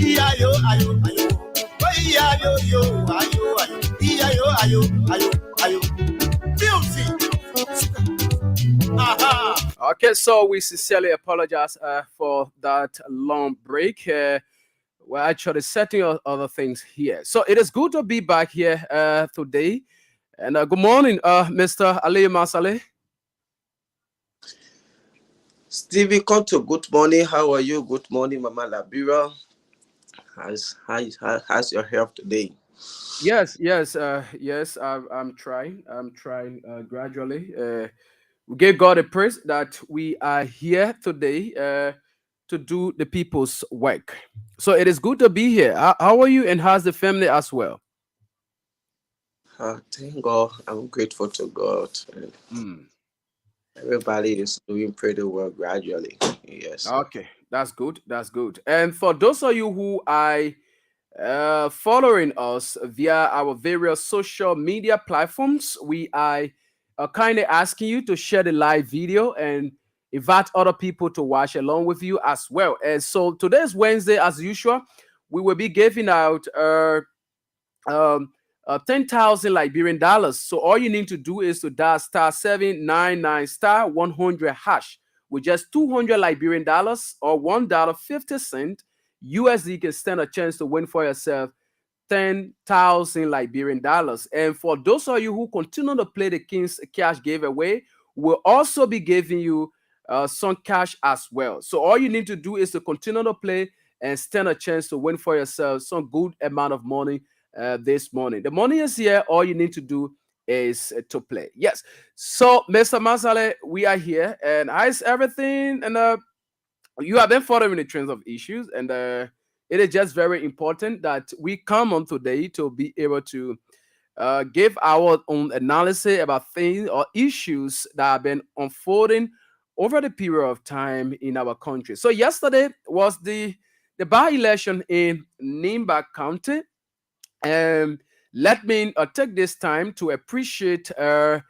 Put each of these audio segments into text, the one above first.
Ayo, ayo, ayo. Ayo, yo, ayo, ayo. Ayo, ayo, ayo, ayo. Music. Aha. Okay, so we sincerely apologize for that long break. We're actually setting other things here. So it is good to be back here today. And good morning, Mr. Ali Masale. Stevie Konto, good morning. How are you? Good morning, Mama Labira. How's your health today? Yes. I'm trying. I'm trying gradually. We give God a praise that we are here today to do the people's work. So it is good to be here. How are you, and how's the family as well? Thank God. I'm grateful to God. Mm. Everybody is doing pretty well gradually. Yes. Okay, that's good. That's good. And for those of you who are following us via our various social media platforms, we are kindly asking you to share the live video and invite other people to watch along with you as well. And so today's Wednesday, as usual, we will be giving out um, 10,000 Liberian dollars. So all you need to do is to dial *799 *100 hash with just 200 Liberian dollars or $1.50 USD. You can stand a chance to win for yourself 10,000 Liberian dollars. And for those of you who continue to play the King's Cash giveaway, we'll also be giving you some cash as well. So all you need to do is to continue to play and stand a chance to win for yourself some good amount of money this morning. The money is here. All you need to do is to play. Yes. So, Mr. Masale, we are here, and how's everything? And you have been following the trends of issues, and it is just very important that we come on today to be able to give our own analysis about things or issues that have been unfolding over the period of time in our country. So yesterday was the by-election in Nimba County, and let me take this time to appreciate the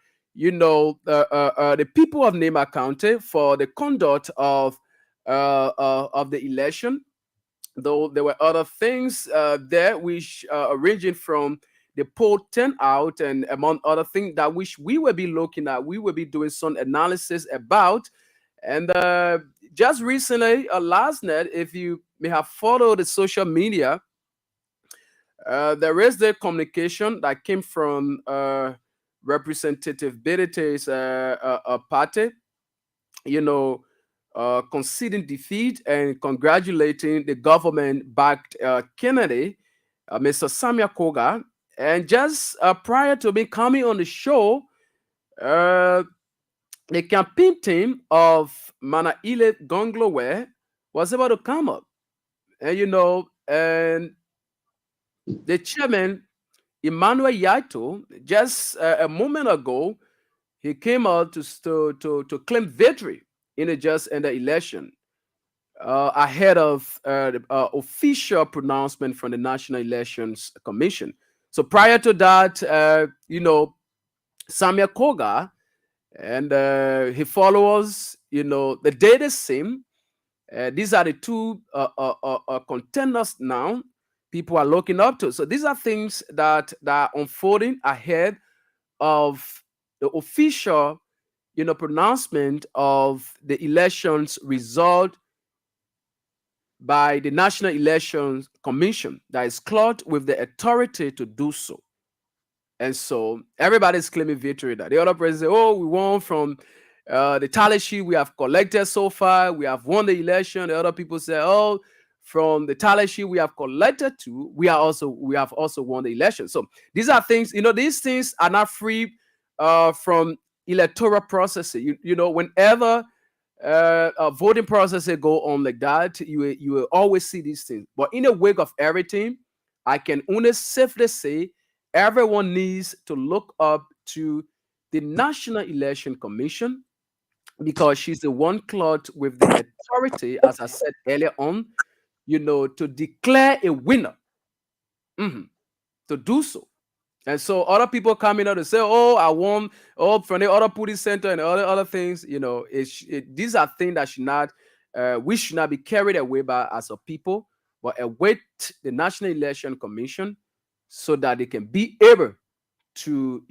people of Nimba County for the conduct of the election. Though there were other things there which ranging from the poll turnout and among other things that which we will be looking at, we will be doing some analysis about. And just recently, last night, if you may have followed the social media, there is the communication that came from Representative Bedete's party, you know, conceding defeat and congratulating the government-backed Kennedy, Mr. Samuel Koga. And just prior to me coming on the show, uh, the campaign team of Manaile Gonglowe was able to come up. And the chairman, Emmanuel Yaito, just a moment ago, he came out to claim victory in the election ahead of the official pronouncement from the National Elections Commission. So prior to that, Samuel Koga and his followers, the data same. These are the two contenders now people are looking up to. So these are things that are unfolding ahead of the official, pronouncement of the elections result by the National Elections Commission that is clothed with the authority to do so. And so everybody's claiming victory. That the other president say, "Oh, we won from the tally sheet we have collected so far. We have won the election." The other people say, "Oh, from the tally sheet we have collected too, we have also won the election." So these are things. These things are not free from electoral processes. Whenever a voting processes go on like that, you will always see these things. But in the wake of everything, I can only safely say everyone needs to look up to the National Election Commission because she's the one clothed with the authority, as I said earlier on, to declare a winner, to do so. And so other people coming out to say, "Oh, I won," from the other police center and other things. These are things that we should not be carried away by as a people. but await the National Election Commission so that they can be able to,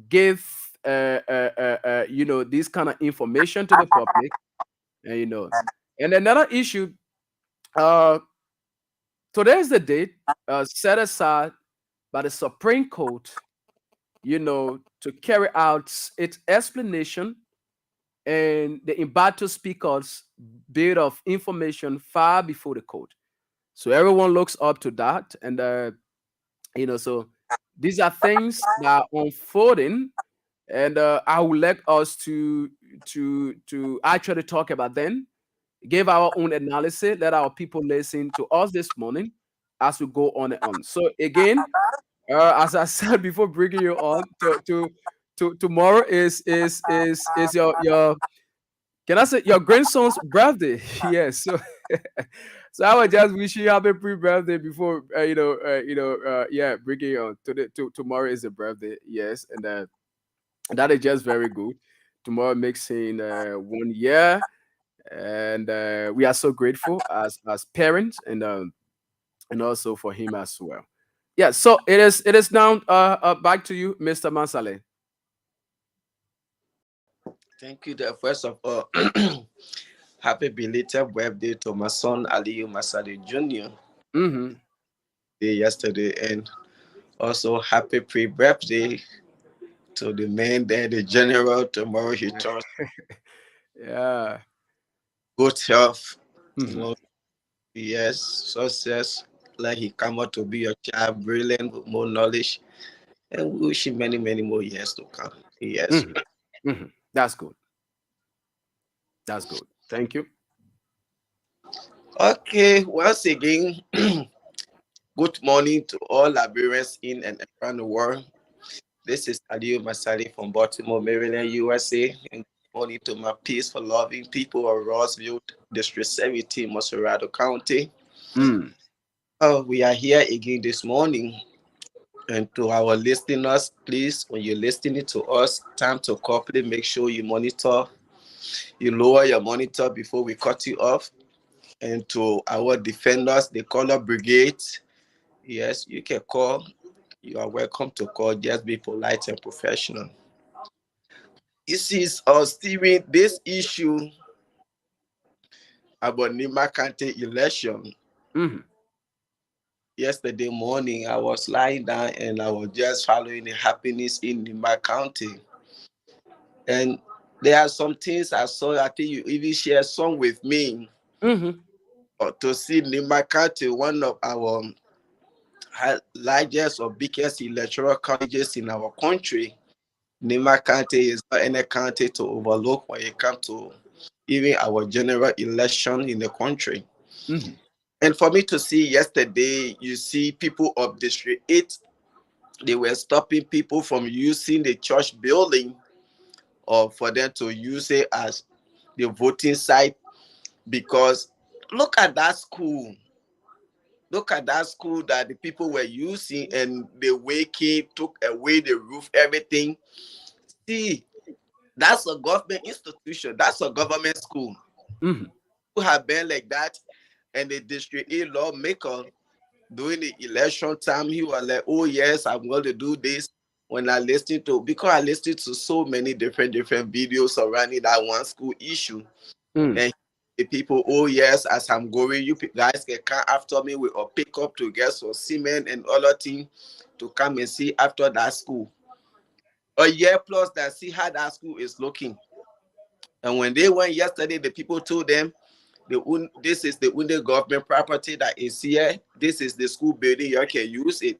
give, this kind of information to the public, and, and another issue, uh, today is the date set aside by the Supreme Court, to carry out its explanation and the embattled speaker's bit of information far before the court. So everyone looks up to that, and so these are things that are unfolding, and I would like us to actually talk about them, give our own analysis, let our people listen to us this morning as we go on and on. So again, as I said before, bringing you on to tomorrow is your can I say your grandson's birthday? Yes. So so I would just wish you happy pre-birthday before yeah, bringing you on to tomorrow is a birthday. Yes, and that is just very good. Tomorrow makes in 1 year, and we are so grateful as parents, and also for him as well. Yeah, so it is now back to you, Mr. Mansale. Thank you. First of all, happy belated birthday to my son Aliyu Masadi Jr. Mm-hmm. Yesterday, and also happy pre-birthday to the man there, the general. Tomorrow he turns Yeah. good health, you Mm-hmm. know, yes, success, like he come out to be your child, brilliant with more knowledge, and we wish him many, many more years to come. Yes. Mm-hmm. Mm-hmm. That's good. That's good. Thank you. Okay, once again, good morning to all Liberians in and around the world. This is Aliyu Masari from Baltimore, Maryland, USA. And good morning to my peaceful, loving people of Rossville, District 17, Moserado County. Mm. We are here again this morning. And to our listeners, please, when you're listening to us, time to copy, make sure you monitor, you lower your monitor before we cut you off. And to our defenders, the color brigade, yes, you can call. You are welcome to call. Just be polite and professional. This is Steven, this issue about Nimba County election. Mm-hmm. Yesterday morning, I was lying down and I was just following the happenings in Nimba County. And there are some things I saw. I think you even shared some with me. Mm-hmm. To see Nimba County, one of our largest or biggest electoral colleges in our country. Nimba County is not any county to overlook when it comes to even our general election in the country. Mm-hmm. And for me to see yesterday, you see people of District 8, they were stopping people from using the church building or for them to use it as the voting site, because look at that school. Look at that school that the people were using, and the way came, took away the roof, everything. See, that's a government institution. That's a government school. Mm-hmm. Who have been like that, and the District 8 lawmaker during the election time, he was like, "Oh yes, I'm going to do this." When I listened to, because I listened to so many different videos surrounding that one school issue, Mm. and the people, "Oh yes, as I'm going, you guys can come after me with a pickup to get some cement and other things to come and see after that school. A year plus that, see how that school is looking." And when they went yesterday, the people told them, this is the only government property that is here. This is the school building. You can use it.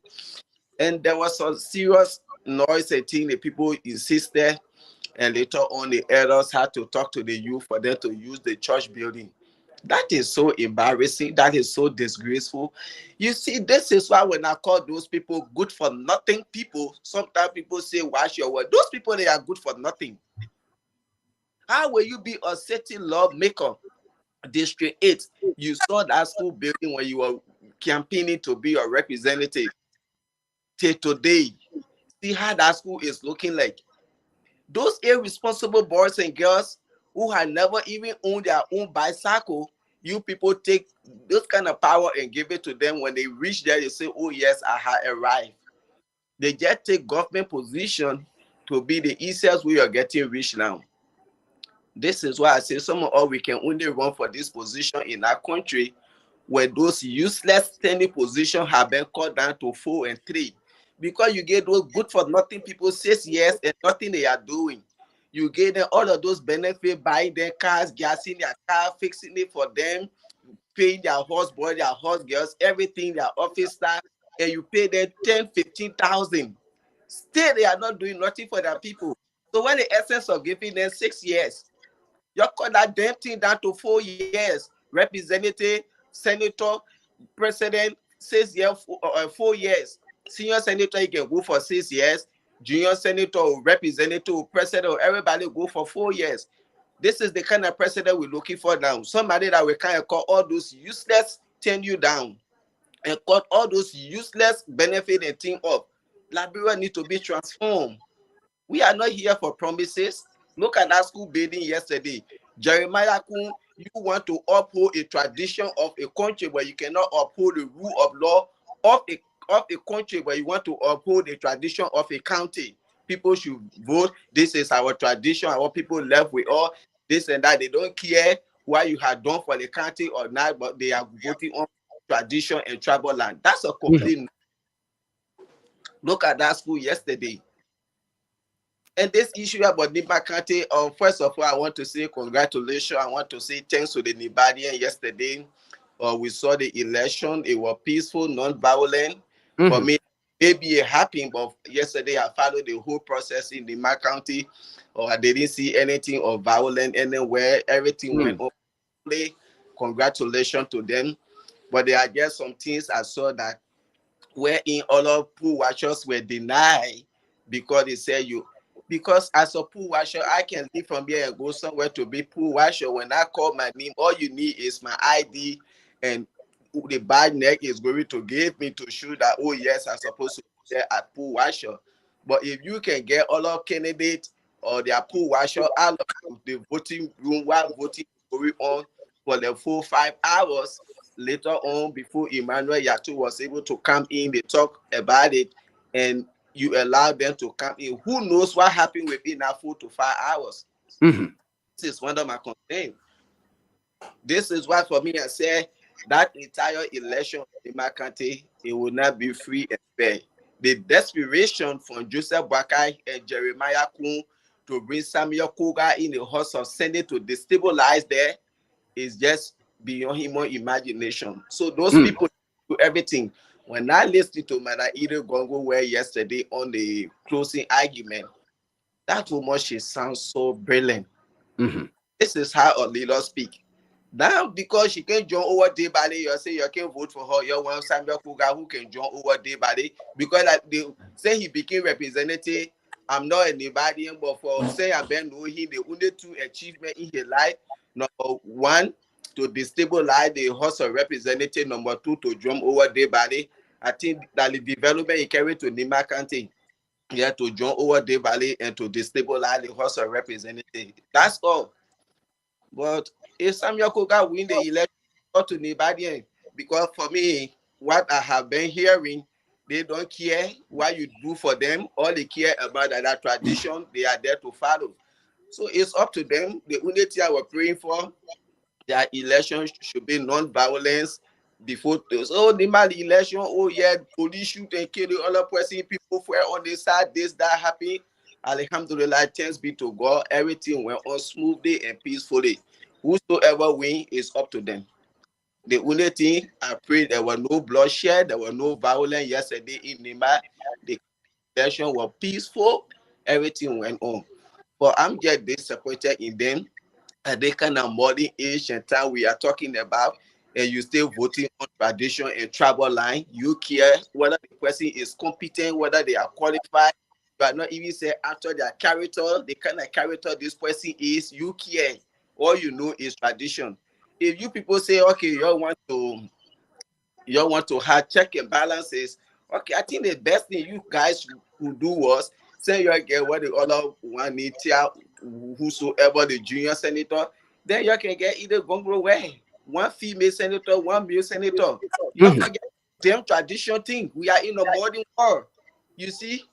And there was some serious noise and thing. The people insisted, and later on, the elders had to talk to the youth for them to use the church building. That is so embarrassing. That is so disgraceful. You see, this is why when I call those people good for nothing people, sometimes people say, "Wash your word." Those people, they are good for nothing. How will you be a city lawmaker? District 8, you saw that school building when you were campaigning to be a representative. Till today, see how that school is looking like. Those irresponsible boys and girls who had never even owned their own bicycle, You people take this kind of power and give it to them. When they reach there, they say, oh yes, I have arrived. They just take government position to be the easiest way of getting rich now. This is why I say some of us, we can only run for this position in our country where those useless standing positions have been cut down to 4 and 3. Because you get those good for nothing people 6 years and nothing they are doing. You get them all of those benefits, buying their cars, gassing their car, fixing it for them, paying their horse boy, their horse girls, everything, their office staff, and you pay them 10, 15,000. Still, they are not doing nothing for their people. So when the essence of giving them 6 years, you cut that damn thing down to 4 years. Representative, senator, president, 6 years, 4 years. Senior senator, you can go for 6 years. Junior senator, representative, president, everybody go for 4 years. This is the kind of president we're looking for now. Somebody that we kind of cut all those useless turn you down and cut all those useless benefit and thing up. Liberia need to be transformed. We are not here for promises. Look at that school building yesterday. Jeremiah Kun, you want to uphold a tradition of a country where you cannot uphold the rule of law of a country where you want to uphold the tradition of a county. People should vote. This is our tradition. Our people left with all this and that. They don't care what you have done for the county or not, but they are voting on tradition and tribal land. That's a complete. Look at that school yesterday. And this issue about Nimba County, first of all, I want to say congratulations. I want to say thanks to the Nibadian yesterday. We saw the election. It was peaceful, non-violent. For me, maybe it happened, but yesterday I followed the whole process in Nimba County. I didn't see anything of violence anywhere. Everything went okay. Congratulations to them. But there are just some things I saw that wherein all of pool watchers were denied because they said because as a pool washer, I can leave from here and go somewhere to be pool washer. When I call my name, all you need is my ID, and the bad neck is going to give me to show that, oh yes, I'm supposed to be there at pool washer. But if you can get all of candidates or their pool washer out of the voting room while voting going on for the full 5 hours, later on, before Emmanuel Yato was able to come in, they talk about it, and you allow them to come in. Who knows what happened within that 4 to 5 hours? This is one of my concerns. This is why, for me, I say that entire election in my country, it will not be free and fair. The desperation from Joseph Boakai and Jeremiah Kun to bring Samuel Koga in the House of Senate to destabilize there is just beyond human imagination. So those people do everything. When I listened to Madam Ida Gongo where yesterday on the closing argument, that woman, she sounds so brilliant. This is how a leader speak. Now, because she can join over Debale, you say you can vote for her. You want Samuel Kuga who can join over Debale because they say he became representative. I'm not anybody, but for say I been know him, the only 2 achievements in his life. Number 1, to destabilize the House of Representatives. Number 2, to drum over Debale. I think that the development he carried to Nimba County, to drum over Debale and to destabilize the House of Representatives. That's all. But if Samuel Koga win the election, not to Nibadian, because for me, what I have been hearing, they don't care what you do for them. All they care about that tradition, they are there to follow. So it's up to them. The unity I was praying for, their election should be non-violence before those. Oh, the mal election, oh yeah, police shoot and kill the other person, people were on the side, this, that happened. Alhamdulillah, thanks be to God. Everything went on smoothly and peacefully. Whosoever win is up to them. The only thing I pray, there was no bloodshed, there was no violence yesterday in Nimba. The election was peaceful, everything went on. But I'm just disappointed in them at the kind of modern age and time we are talking about, and you still voting on tradition and tribal line. You care whether the person is competent, whether they are qualified. You are not even say after their character, the kind of character this person is. You care. All you know is tradition. If you people say, okay, you want to have check and balances, okay, I think the best thing you guys would do was say you get what the other one need, whosoever the junior senator, then you can get either Gongro way. one female senator, one male senator. You don't forget them tradition thing. We are in a modern world. You see,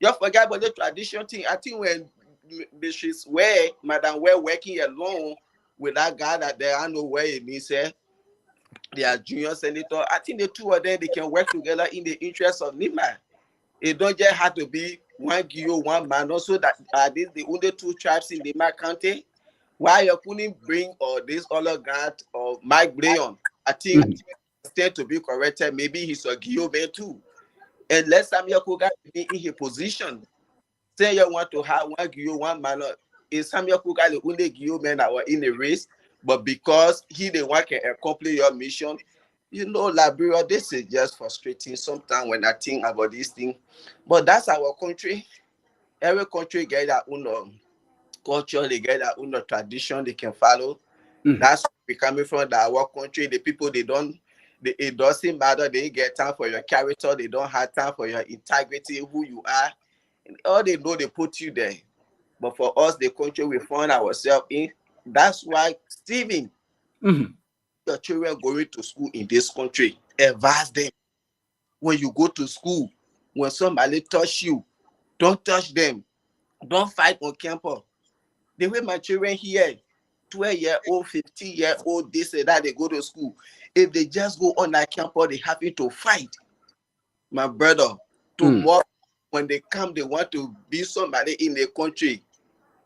you forget about the tradition thing. I think when she's where Madam Ware working alone with that guy that they are nowhere it means they are junior senator. I think the two of them they can work together in the interest of Nimba. It don't just have to be one Gio, one man. Also, that these the only two tribes in Nimba County. Why you couldn't bring or this other grant or Mike Brayon? I think stand to be corrected. Maybe he's a Gio man too. And let Samuel Kuga be in his position. Say you want to have one Gio, one man. Is Samuel Kuga the only Gio man that were in the race? But because he the one can accomplish your mission, you know, Liberia, this is just frustrating sometimes when I think about this thing. But that's our country. Every country get their own culture, they get their own tradition they can follow. That's where we coming from. That our country, the people it doesn't matter. They get time for your character. They don't have time for your integrity, who you are. And all they know, they put you there. But for us, the country we find ourselves in, that's why Stephen, your children going to school in this country, advise them. When you go to school, when somebody touch you, don't touch them. Don't fight on campus. The way my children here, 12-year-old, 15-year-old, this and that, they go to school. If they just go on that campus, they happy to fight. My brother, tomorrow, when they come, they want to be somebody in the country.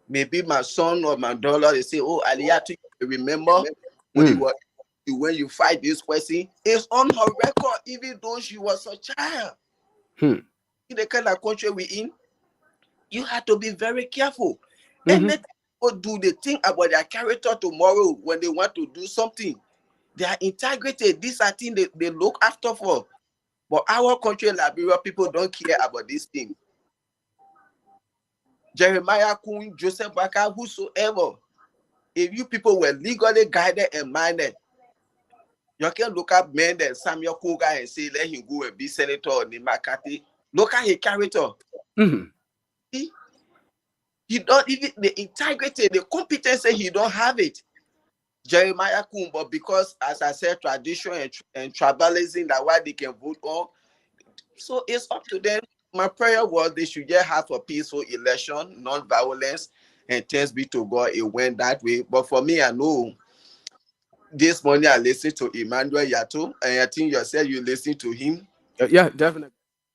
Maybe my son or my daughter, they say, oh, Aliyah, remember when you fight this person? It's on her record, even though she was a child. In the kind of country we're in, you have to be very careful. And let people do the thing about their character tomorrow when they want to do something. Their integrity, these are things they look after for. But our country, Liberia, people don't care about this thing. Jeremiah Kun, Joseph Baka, whosoever, if you people were legally guided and minded, you can look at men that Samuel Koga and say, let him go and be senator or Nimba County. Look at his character. He don't even the integrity, the competency, he don't have it. Jeremiah Kun, but because, as I said, tradition and tribalism, that why they can vote on. So it's up to them. My prayer was they should just have a peaceful election, non-violence, and thanks be to God, it went that way. But for me, I know this morning I listened to Emmanuel Yato, and I think you said you listened to him. Yeah, definitely.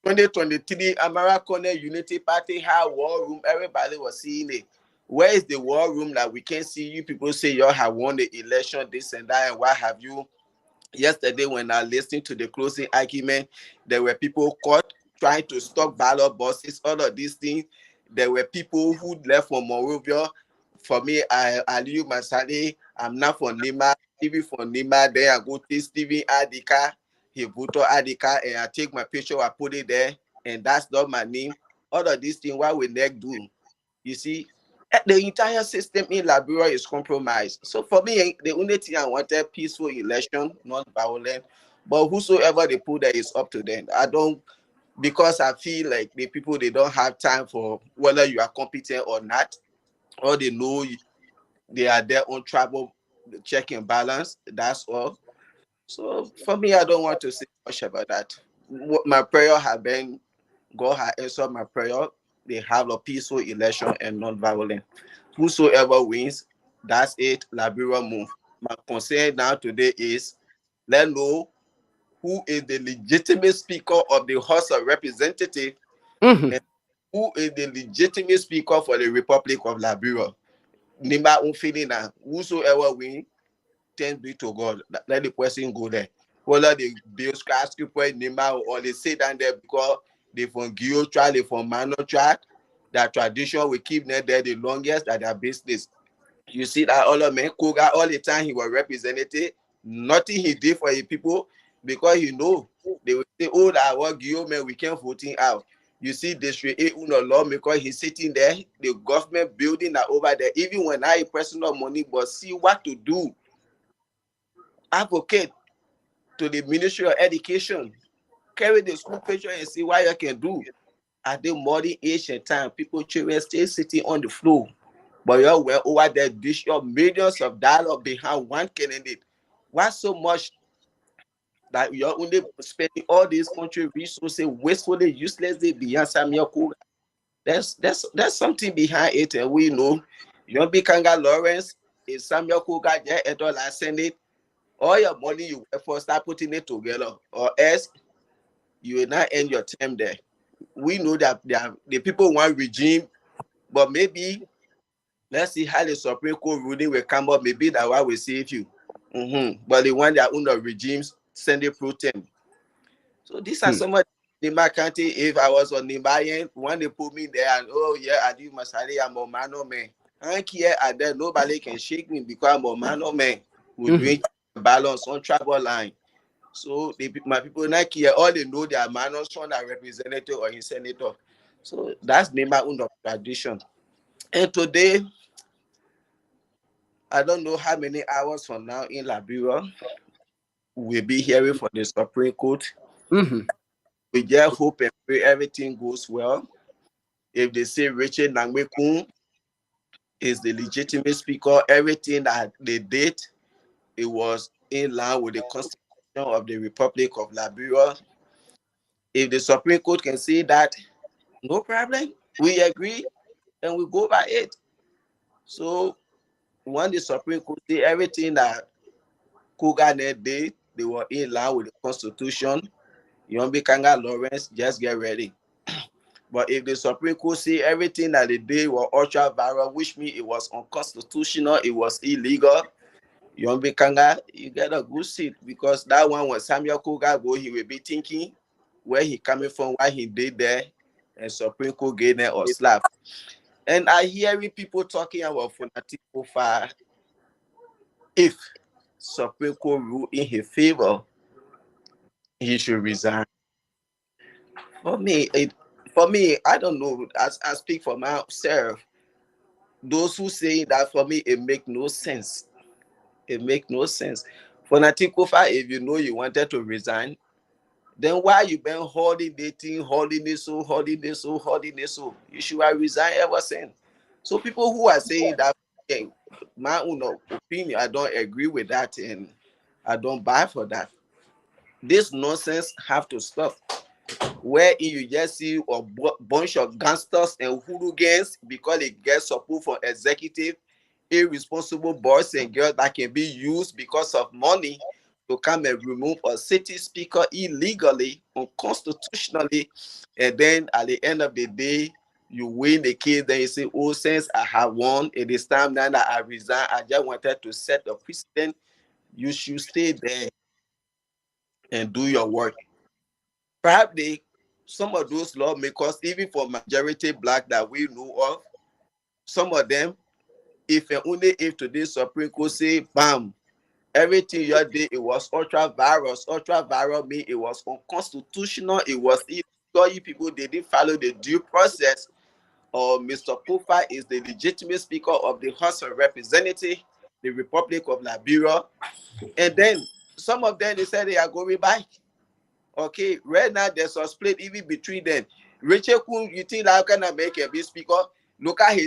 2023 American Unity Party had war room. Everybody was seeing it. Where is the war room that we can see you people say you all have won the election, this and that, and what have you? Yesterday, when I listened to the closing argument, there were people caught trying to stop ballot boxes, all of these things. There were people who left from Monrovia. For me, Aliyu Masale, I'm not from Nima. Even from Nima, then I go to Stephen Adika. He voted Adika, and I take my picture, I put it there, and that's not my name. All of these things, what we next do? You see, the entire system in Liberia is compromised. So for me, the only thing I wanted, peaceful election, not violent. But whosoever they put there is up to them. I don't, because I feel like the people, they don't have time for whether you are competent or not, or they know they are their own tribal check and balance. That's all. So for me, I don't want to say much about that. My prayer have been, God has answered my prayer. They have a peaceful election and non-violent. Whosoever wins, that's it. Liberia move. My concern now today is let's know who is the legitimate speaker of the House of Representatives and who is the legitimate speaker for the Republic of Liberia. Nimba Unfilina, whosoever wins, thanks be to God. Let the person go there. Whether they build skyscraper in Nimba or they sit down there because they from Geo trial, they from Mano trial, that tradition will keep them there the longest at their business. You see that all of men, Koga, all the time he was represented, nothing he did for his people because he know they will say, oh, that what Geo man, we can't voting out. You see, District 8 law because he's sitting there, the government building that over there, even when I personal money, but see what to do. Advocate to the Ministry of Education, carry the school picture and see what you can do. At the modern age and time, people children still sitting on the floor. But you went over there, dish your millions of dollars behind one candidate. Why so much that you're only spending all these country resources wastefully, uselessly beyond Samuel Cook? There's something behind it, and we know. You be Kanga Lawrence, if Samuel Kuga get a dollar Senate, all your money you work for, start putting it together, or else you will not end your term there. We know that the people want regime, but maybe let's see how the Supreme Court ruling will come up. Maybe that one will save you. But they want their own regimes, send it pro tem. So these are some of Nimba County. If I was on Nimba, when they put me there, and oh yeah, I do Masari, I'm a man of man. I here and there, nobody can shake me because I'm a man of man who doing balance on travel line. So my people not here, all they know they are man of son, a representative or a senator. So that's Nimba own tradition. And today, I don't know how many hours from now in Liberia we'll be hearing from the Supreme Court. We just hope and pray everything goes well. If they say Richard Nangwekun is the legitimate speaker, everything that they did, it was in line with the Constitution of the Republic of Liberia. If the Supreme Court can say that, no problem, we agree and we go by it. So when the Supreme Court say everything that Kuganet did, they were in line with the Constitution, Yombi Kanga Lawrence, just get ready. But if the Supreme Court say everything that they did was ultra viral, which means it was unconstitutional, it was illegal, Yombi Kanga, you get a good seat, because that one when Samuel Kuga go, he will be thinking where he coming from, what he did there, and Supreme Court gave them or slap. And I hearing people talking about fanatic profile. If Supreme Court rule in his favor, he should resign. For me, I don't know. As I speak for myself, those who say that, for me, it make no sense. It make no sense. For Natikofa, if you know you wanted to resign, then why you been holding the thing, holding this so, you should have resigned ever since. So people who are saying that, my own opinion, I don't agree with that, and I don't buy for that. This nonsense have to stop. Where you just see a bunch of gangsters and hooligans because they get support from executive, irresponsible boys and girls that can be used because of money to come and remove a city speaker illegally, unconstitutionally, and then at the end of the day, you win the case. Then you say, "Oh, since I have won, it is time now that I resign. I just wanted to set a precedent. You should stay there and do your work." Perhaps some of those lawmakers, even for majority black that we know of, some of them, if and only if today's Supreme Court say, bam, everything you did, it was ultra viral mean it was unconstitutional, it was illegal, you people, they didn't follow the due process, or Mr. Pufa is the legitimate speaker of the House of Representatives, the Republic of Liberia, and then some of them, they said they are going back. Okay, right now there's a split even between them. Rachel Kun, you think that can make a big speaker? Look at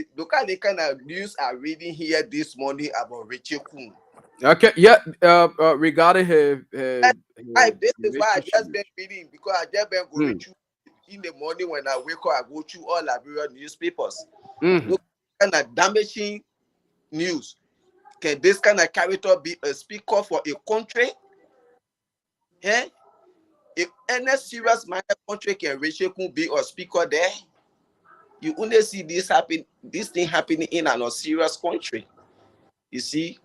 the kind of news I'm reading here this morning about Rachel Kun. Okay, yeah. Regarding her, This is why I just been reading, because I just been going through in the morning when I wake up. I go through all Liberian newspapers. Look at kind of damaging news. Can this kind of character be a speaker for a country? Yeah. If any serious minded country can Rachel Kun be a speaker there, you only see this thing happening in a serious country. You see?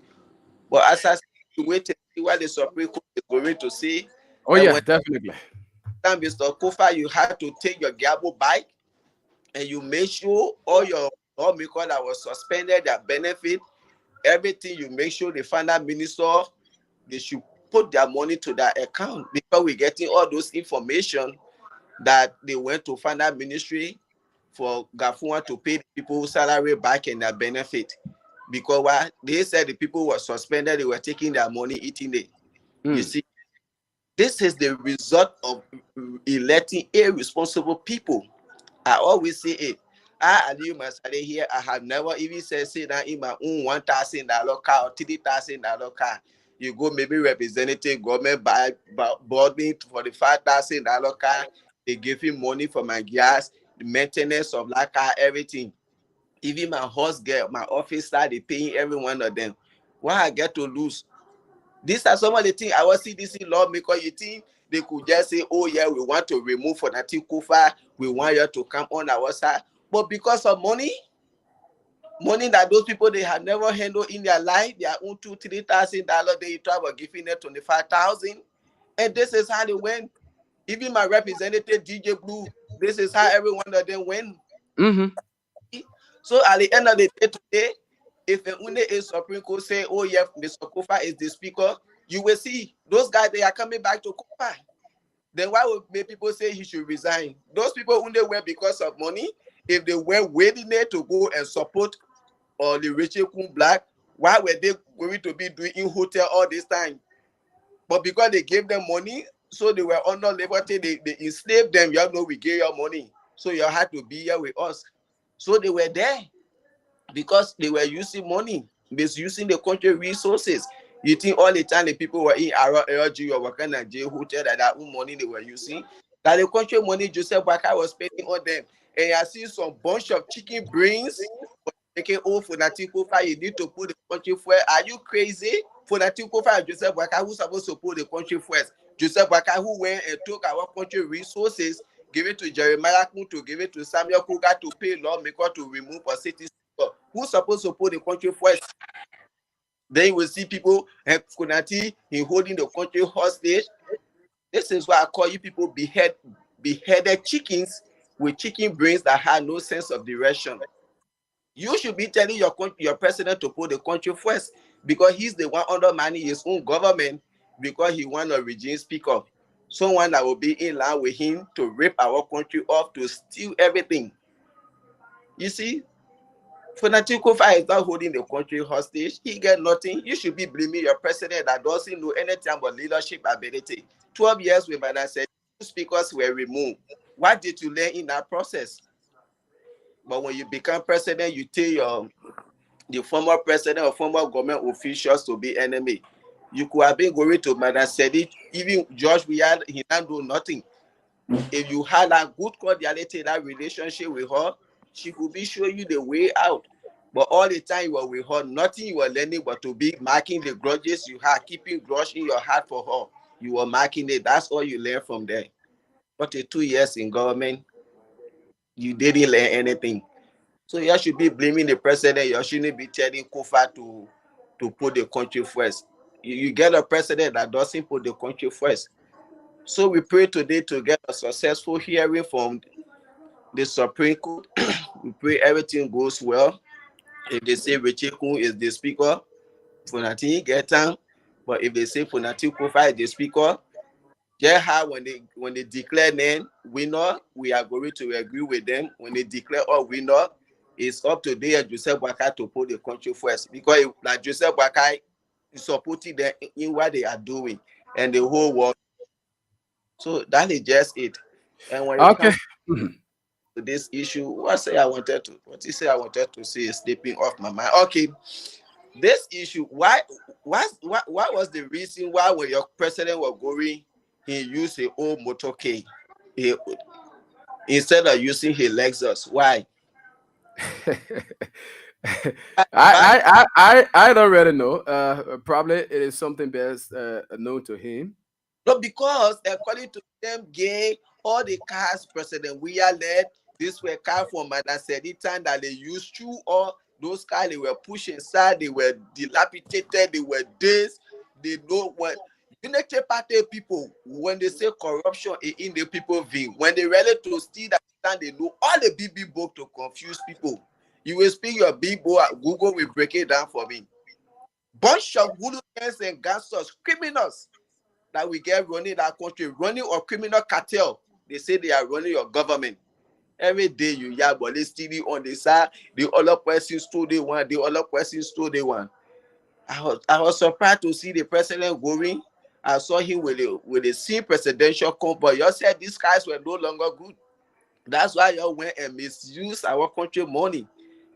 But as I wait to see what the Supreme Court is going to say. Oh, yeah, definitely. Mr. Kofa, you have to take your gavel back and you make sure all your lawmakers that was suspended, their benefit, everything, you make sure the finance minister, they should put their money to that account, because we're getting all those information that they went to finance ministry for Gafua to pay the people salary back and their benefit, because what they said, the people were suspended, they were taking their money, eating it. You see, this is the result of electing irresponsible people. I always say it. I and you must say here, I have never even said say that in my own $1,000 car or $3,000 car. You go maybe representative government bought me for the $5,000 car. They give him money for my gas, the maintenance of that car, everything. Even my house girl, my office started paying every one of them. Why I get to lose? These are some of the things I was see this in lawmaker. You think they could just say, oh yeah, we want to remove for Nati Kufa, we want you to come on our side. But because of money that those people they have never handled in their life, their own $2,000-3,000, they talk about giving them 25,000. And this is how they went. Even my representative DJ Blue, this is how every one of them went. Mm-hmm. So at the end of the day today, if a Supreme Court say, oh yeah, Mr. Kofa is the speaker, you will see those guys they are coming back to Kofa. Then why would make people say he should resign? Those people who they were because of money, if they were waiting there to go and support or the Richie Kun Black, why were they going to be doing in hotel all this time? But because they gave them money, so they were under liberty, they enslaved them. You know, we gave your money, so you had to be here with us. So they were there because they were using money, misusing the country resources. You think all the time the people were in LG or working at J hotel that own money they were using, that the country money Joseph Waka was spending on them. And I see some bunch of chicken brains. Okay, oh, for Natiko Fire, you need to put the country first. Are you crazy? For Natiko Fire, Joseph Waka, who's supposed to put the country first? Joseph Waka, who went and took our country resources, give it to Jeremiah Kun, to give it to Samuel Kuga to pay lawmaker to remove a city. Who's supposed to put the country first? Then you will see people and Kunati in holding the country hostage. This is why I call you people beheaded chickens with chicken brains that have no sense of direction. You should be telling your president to put the country first because he's the one undermining his own government because he wants a regime speaker. Someone that will be in line with him to rip our country off, to steal everything. You see, Fonati Kofa is not holding the country hostage. He get nothing. You should be blaming your president that doesn't know anything about leadership ability. 12 years with Madam said speakers were removed. What did you learn in that process? But when you become president, you tell the former president or former government officials to be enemy. You could have been going to Madam Sedi, even George Weah, he can't do nothing. If you had a good cordiality, that relationship with her, she could be showing you the way out. But all the time you were with her, nothing you were learning but to be marking the grudges you had, keeping grudge in your heart for her. You were marking it. That's all you learned from there. But 2 years in government, you didn't learn anything. So you should be blaming the president. You shouldn't be telling Kofa to put the country first. You get a president that doesn't put the country first. So we pray today to get a successful hearing from the Supreme Court. We pray everything goes well. If they say Richie Kun is the speaker, Funati get time. But if they say Funati Kofa is the speaker, yeah, how when they declare name winner, we are going to agree with them. When they declare all winner, it's up to their Joseph Waka to put the country first. Because like Joseph Waka is supporting them in what they are doing and the whole world. So that is just it. And when it Okay. comes to this issue, what you say I wanted to say is slipping off my mind. Okay. This issue, what was the reason why when your president was going, he used his own motorcade instead of using his Lexus? Why? I don't really know. Probably it is something best known to him. No, because according to them, gay all the cars President Weah led, this were cars from Madam Sedi time that they used to, or those cars they were pushed inside, they were dilapidated, they were this, they know what. Unity Party people, when they say corruption in the people view, when they ready to steal that time, they know all the big book to confuse people. You will speak your big boy at Google will break it down for me. Bunch of hooligans and gangsters, criminals that we get running that country, running a criminal cartel. They say they are running your government. Every day you hear but they still on the side, the other person stole they want, the other person stole they want. I was surprised to see the president going. I saw him with the same presidential comp, but you said these guys were no longer good. That's why you went and misuse our country money.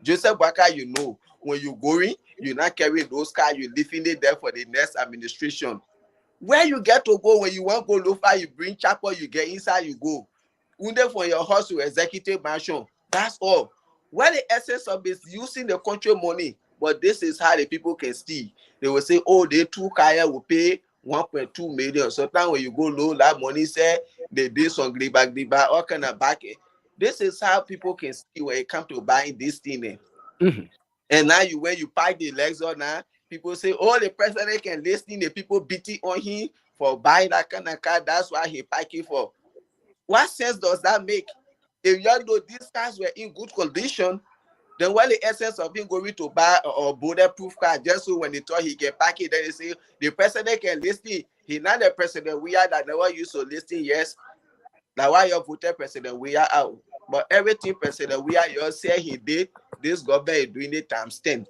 Joseph Baka, when you going, you not carrying those cars, you leaving it there for the next administration. Where you get to go when you want to go low far, you bring chapel, you get inside, you go. Wounded for your house to executive mansion. That's all. Where the essence of is using the country money, but this is how the people can steal. They will say, oh, they two kaya will pay 1.2 million. Sometimes when you go low, that money say they did some griba, all kind of back. This is how people can steal when it comes to buying this thing. Mhm. And now when you pack the legs on now, people say, oh, the president can listen, the people beating on him for buying that kind of car. That's why he packing for. What sense does that make? If you know these cars were in good condition, then what the essence of him going to buy a bulletproof car just so when they thought he can pack it, then they say the president can listen. He not the president. We are that never used to listen. Yes, now why you voted president? We are out. But everything president we are you say he did, this government is doing it times 10.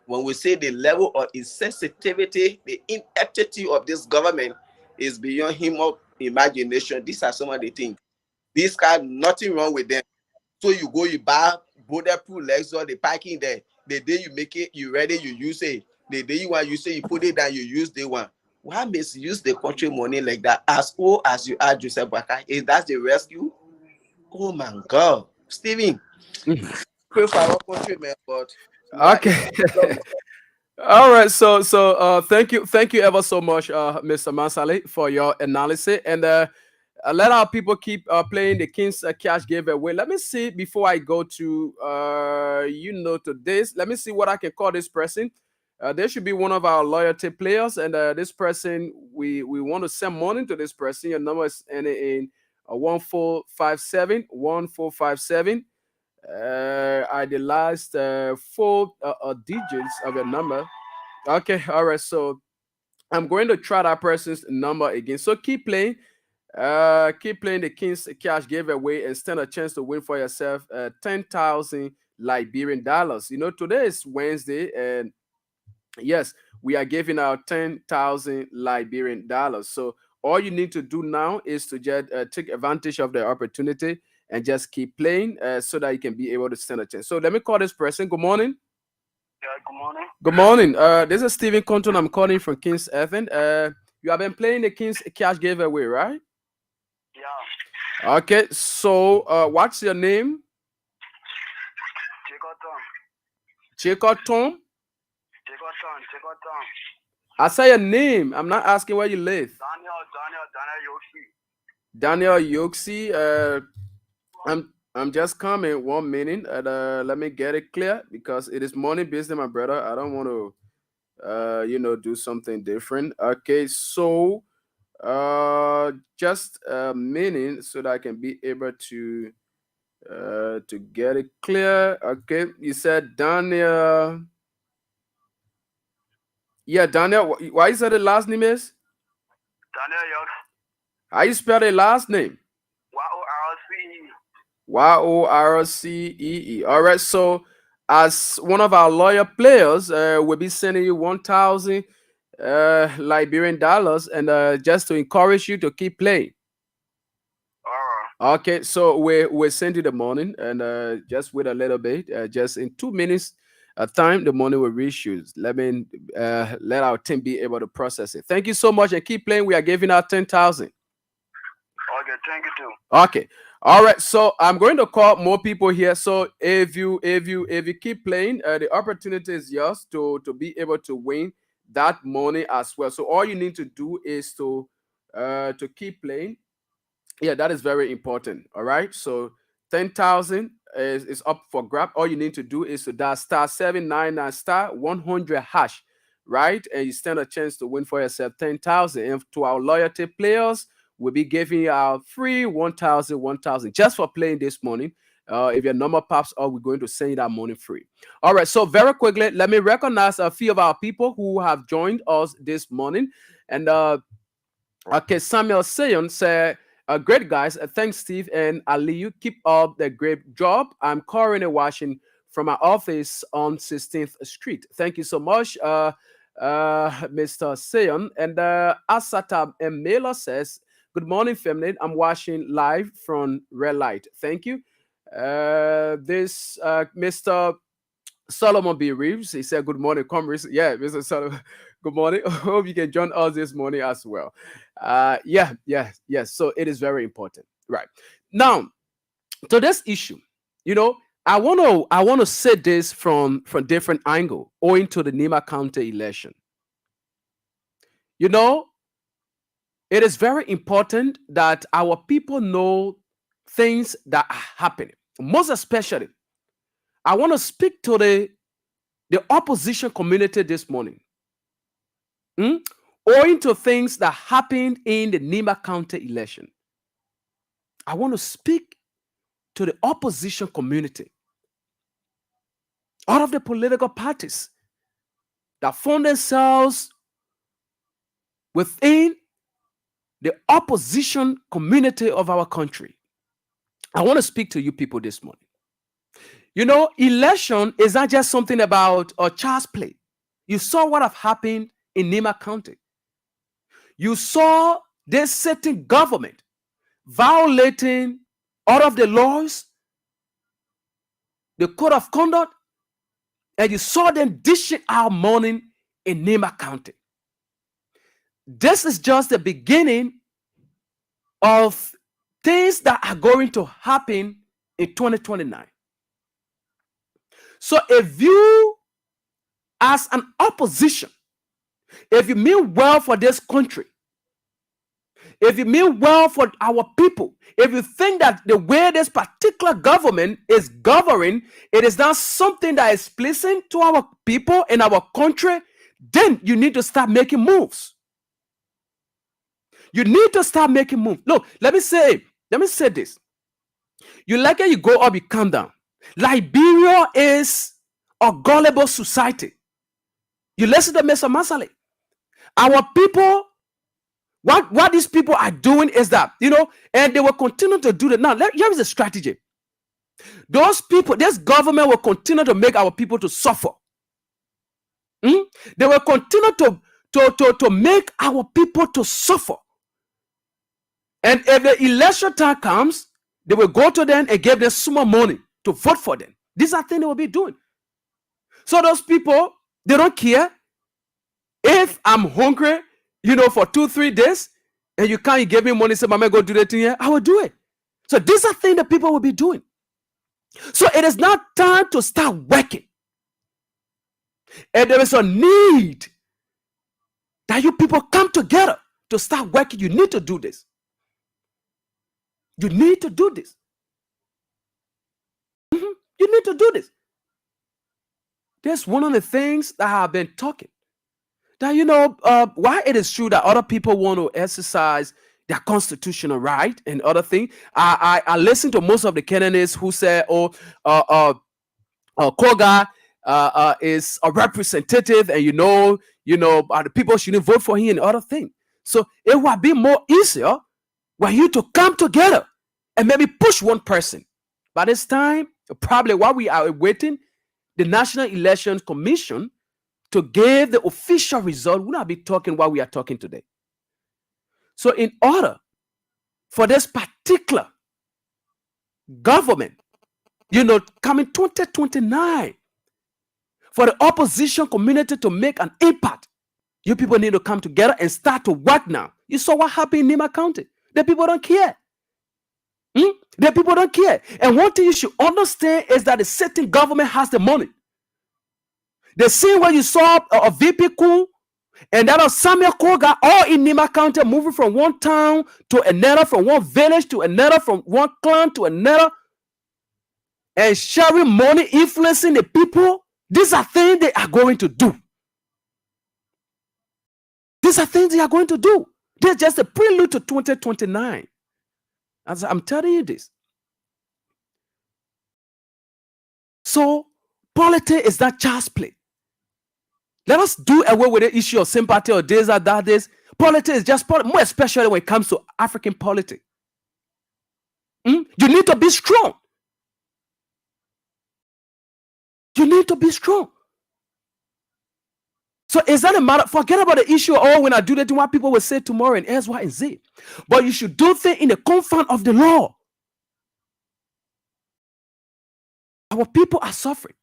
When we say the level of insensitivity, the ineptitude of this government is beyond human imagination. These are some of the things. This car, nothing wrong with them. So you go, you buy bulletproof legs or the parking there. The day you make it, you ready, you use it. The day you want, you say you put it down, you use the one. Why misuse the country money like that? As old as you are, Joseph Baka, is that the rescue? Oh my God, Steven, Mhm. pray for our country, man. But we are in Okay. trouble. All right. So thank you ever so much, Mr. Mansale, for your analysis, and let our people keep playing the Kings Cash giveaway. Let me see before I go to to this. Let me see what I can call this person. There should be one of our loyalty players, and this person we want to send money to this person. Your number is ending in 1457 1457. Are the last four digits of your number. Okay, all right. So I'm going to try that person's number again. So keep playing the King's Cash giveaway and stand a chance to win for yourself 10,000 Liberian dollars. Today is Wednesday, and yes, we are giving out 10,000 Liberian dollars. So all you need to do now is to just take advantage of the opportunity and just keep playing so that you can be able to stand a chance. So let me call this person. Good morning. Yeah, good morning. Good morning. This is Stephen Compton. I'm calling from Kings Evan. You have been playing the Kings Cash giveaway, right? Yeah, Okay. So, what's your name? Chikoton, Jacob Tom. Chikoton. I say your name. I'm not asking where you live. Daniel Yoshi. Daniel Yoxi. I'm just coming 1 minute, and let me get it clear because it is money business, my brother. I don't want to do something different. Okay. So, just a minute so that I can be able to get it clear. Okay, you said Daniel. Yeah, Daniel. Why you said the last name is? Daniel Yoshi. How you spell the last name? YORC. Yorcee. All right. So, as one of our lawyer players, we'll be sending you 1,000 Liberian dollars, and just to encourage you to keep playing. Okay, so we send you the morning, and just wait a little bit. Just in 2 minutes, time the money will reach you. Let our team be able to process it. Thank you so much, and keep playing. We are giving out 10,000. Okay, thank you too. Okay, all right. So I'm going to call more people here. So if you keep playing, the opportunity is yours to be able to win that money as well. So all you need to do is to keep playing. Yeah, that is very important. All right. So 10,000 is up for grab. All you need to do is to dial *799 *100#, right? And you stand a chance to win for yourself 10,000. And to our loyalty players, we'll be giving you our free 1,000 just for playing this morning. If your number pops up, we're going to send you that money free. All right. So very quickly, let me recognize a few of our people who have joined us this morning. And okay, Samuel Sayon said, great guys. Thanks, Steve and Ali. You keep up the great job. I'm currently watching from my office on 16th Street. Thank you so much, Mr. Sayon. And Asata Mela says, Good morning, feminine. I'm watching live from Red Light. Thank you. This Mr. Solomon B. Reeves, he said, good morning, comrades. Yeah, Mr. Solomon, good morning. Hope you can join us this morning as well. Yes. So it is very important. Right. Now, to this issue, you know, I want to say this from different angle, owing to the Nimba County election. You know, it is very important that our people know things that are happening. Most especially, I want to speak to the opposition community this morning. Owing to things that happened in the Nimba County election, I want to speak to the opposition community, all of the political parties that found themselves within the opposition community of our country. I want to speak to you people this morning. You know, election is not just something about a child's play. You saw what have happened in Nimba County. You saw this sitting government violating all of the laws, the code of conduct, and you saw them dishing out money in Nimba County. This is just the beginning of things that are going to happen in 2029. So if you, as an opposition, if you mean well for this country, if you mean well for our people, if you think that the way this particular government is governing, it is not something that is pleasing to our people in our country, then you need to start making moves. You need to start making moves. Look, let me say this. You like it, you go up, you calm down. Liberia is a gullible society. You listen to Mr. Masale. Our people, what these people are doing is that, and they will continue to do that. Now, here is the strategy. Those people, this government will continue to make our people to suffer. They will continue to make our people to suffer. And if the election time comes, they will go to them and give them some money to vote for them. These are things they will be doing. So those people, they don't care if I'm hungry, for 2-3 days, and you can't give me money, say, Mama, go do that thing here, I will do it. So these are things that people will be doing. So it is not time to start working. And there is a need that you people come together to start working. You need to do this. You need to do this. You need to do this. That's one of the things that I have been talking. That, why it is true that other people want to exercise their constitutional right and other things. I listen to most of the candidates who say, Koga is a representative, and the people shouldn't vote for him and other things. So it would be more easier for you to come together and maybe push one person. By this time, probably while we are waiting, the National Election Commission to give the official result, we'll not be talking while we are talking today. So in order for this particular government, coming 2029, for the opposition community to make an impact, you people need to come together and start to work now. You saw what happened in Nimba County. The people don't care. The people don't care. And one thing you should understand is that the sitting government has the money. The scene where you saw a VP Kun and that of Samuel Koga all in Nimba County, moving from one town to another, from one village to another, from one clan to another, and sharing money, influencing the people. These are things they are going to do. These are things they are going to do. They're just a prelude to 2029. As I'm telling you this. So, politics is not child's play. Let us do away with the issue of sympathy or this or that. Politics is just more especially when it comes to African politics. You need to be strong. You need to be strong. So is that a matter? Forget about the issue. Oh, when I do that, what people will say tomorrow and X, Y, and Z. But you should do things in the confines of the law. Our people are suffering.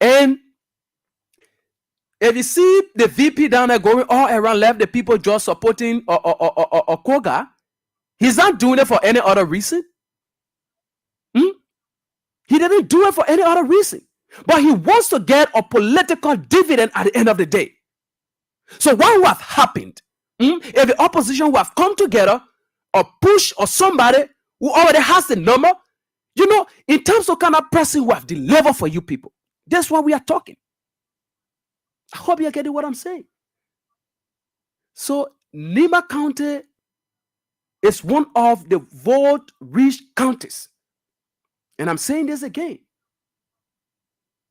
And if you see the VP down there going all around, left the people just supporting Koga, he's not doing it for any other reason. He didn't do it for any other reason. But he wants to get a political dividend at the end of the day. So what would have happened if the opposition would have come together or push or somebody who already has the number, in terms of kind of person who have delivered for you people? That's why we are talking. I hope you're getting what I'm saying. So Nimba County is one of the vote-rich counties. And I'm saying this again.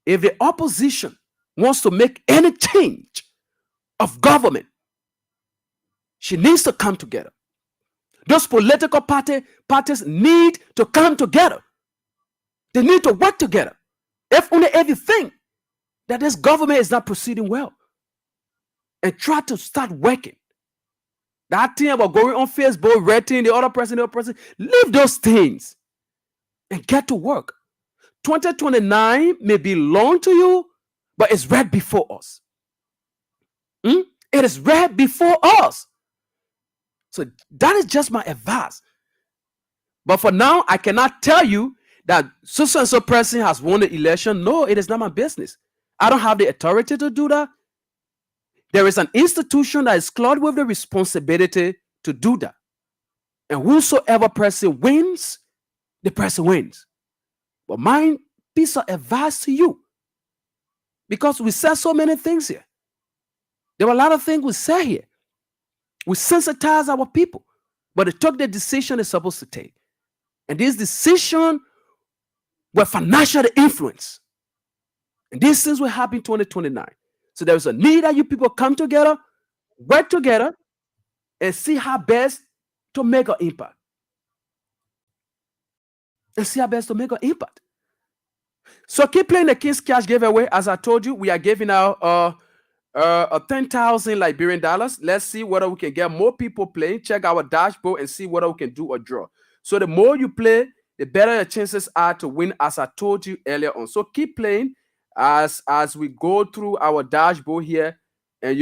If the opposition wants to make any change of government, she needs to come together. Those political parties need to come together. They need to work together. If only everything that this government is not proceeding well, and try to start working. That thing about going on Facebook, rating the other person, leave those things and get to work. 2029 may be long to you, but it's right before us. It is right before us. So that is just my advice. But for now, I cannot tell you that so and so person has won the election. No, it is not my business. I don't have the authority to do that. There is an institution that is clothed with the responsibility to do that. And whosoever person wins, the person wins. But my piece of advice to you, because we said so many things here. There were a lot of things we said here. We sensitize our people, but they took the decision they're supposed to take. And this decision were financial influence. And these things will happen in 2029. So there is a need that you people come together, work together, and see how best to make an impact. So keep playing the King's Cash giveaway. As I told you, we are giving out 10,000 Liberian dollars. Let's see whether we can get more people playing. Check our dashboard and see whether we can do a draw. So the more you play, the better your chances are to win, as I told you earlier on. So keep playing as we go through our dashboard here, and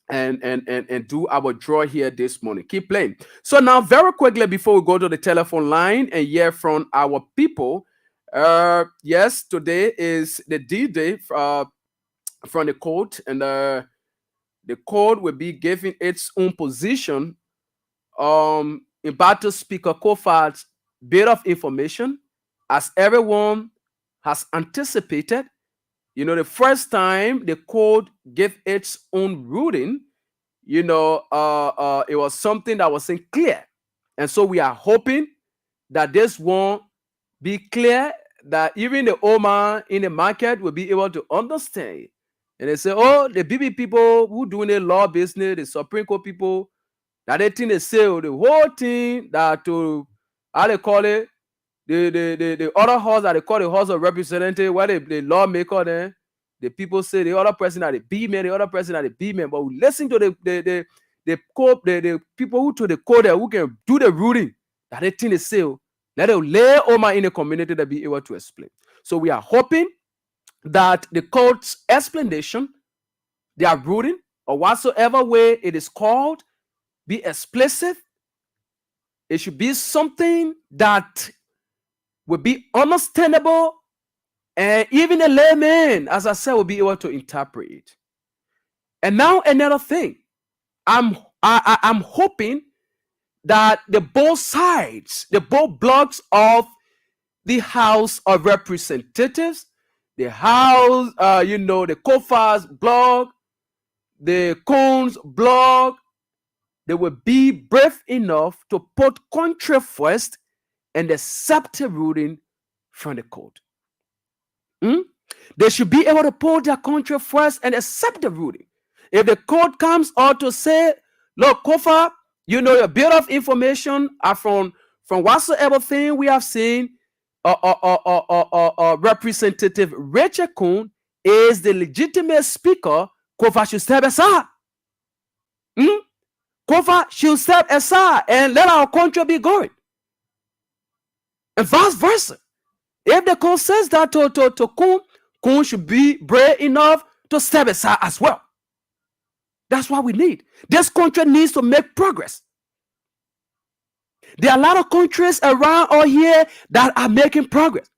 and do our draw here this morning. Keep playing. So now, very quickly, before we go to the telephone line and hear from our people, yes, today is the D-Day from the court, and the court will be giving its own position in Battle Speaker Kofat's bit of information, as everyone has anticipated. The first time the court gave its own ruling, it was something that wasn't clear. And so we are hoping that this won't be clear, that even the old man in the market will be able to understand. And they say, oh, the BB people who doing the law business, the Supreme Court people, that they think they sell the whole thing, that to, how they call it, the other house that they call the house of representative, where the lawmaker there, the people say the other person are the B-man, the other person are the B-man. But we listen to the people who to the court there, who can do the ruling, that they think they sell. Let them lay over in the community to be able to explain. So we are hoping that the court's explanation, their ruling, or whatsoever way it is called, be explicit. It should be something that will be understandable, and even a layman, as I said, will be able to interpret it. And now another thing, I'm hoping that the both sides, the both blocks of the House of Representatives, the House, the Kofa's blog, the Cohn's blog, they will be brave enough to put country first and accept a ruling from the court. They should be able to put their country first and accept the ruling. If the court comes out to say, look, Kofa, your bit of information are from whatsoever thing we have seen, Representative Rachel Cohn is the legitimate speaker, Kofa should step aside. Kofa should step aside and let our country be going. And vice versa. If the Kun says that to Kun, Kun should be brave enough to step aside as well. That's what we need. This country needs to make progress. There are a lot of countries around all here that are making progress.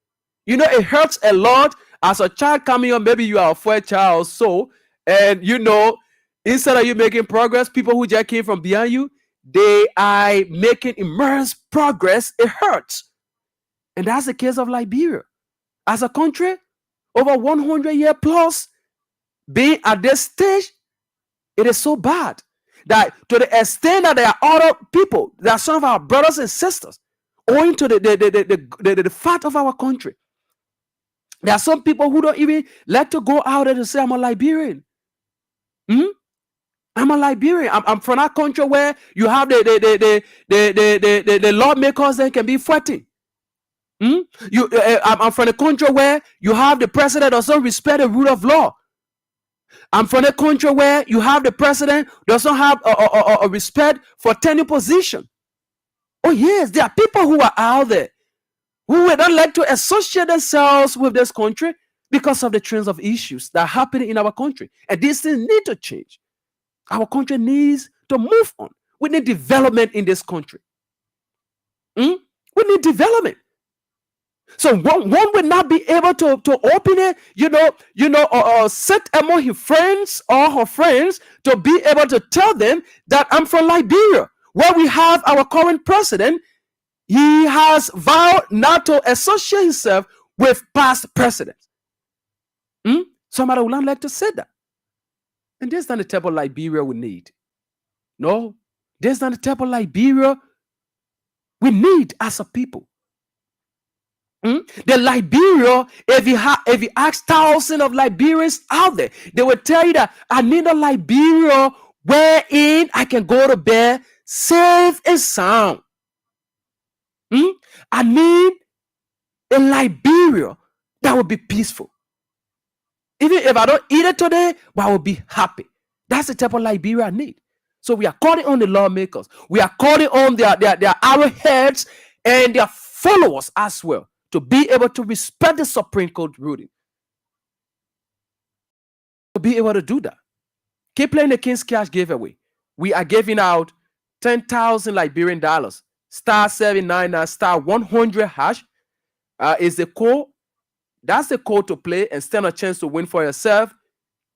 You know, it hurts a lot as a child coming on. Maybe you are a fourth child or so, and you know, instead of you making progress, people who just came from behind you, they are making immense progress. It hurts. And that's the case of Liberia. As a country, over 100 years plus, being at this stage, it is so bad that to the extent that there are other people, there are some of our brothers and sisters, owing to the fact of our country. There are some people who don't even like to go out there to say, I'm a Liberian. I'm a Liberian. I'm from that country where you have the lawmakers that can be fighting. I'm from a country where you have the president doesn't respect the rule of law. I'm from a country where you have the president doesn't have a respect for tenure position. Oh yes, there are people who are out there who would not like to associate themselves with this country because of the trends of issues that are happening in our country. And these things need to change. Our country needs to move on. We need development in this country. We need development. So one would not be able to open it, or sit among his friends or her friends to be able to tell them that I'm from Liberia, where we have our current president. He has vowed not to associate himself with past presidents. Somebody would not like to say that. And this is not the type of Liberia we need. No, this is not the type of Liberia we need as a people. The Liberia, if you ask thousands of Liberians out there, they will tell you that I need a Liberia wherein I can go to bed safe and sound. I need a Liberia that will be peaceful. Even if I don't eat it today, but I will be happy. That's the type of Liberia I need. So we are calling on the lawmakers. We are calling on their arrowheads and their followers as well to be able to respect the Supreme Court ruling. To be able to do that. Keep playing the King's Cash giveaway. We are giving out 10,000 Liberian dollars. *799 *100 hash is the code. That's the code to play and stand a chance to win for yourself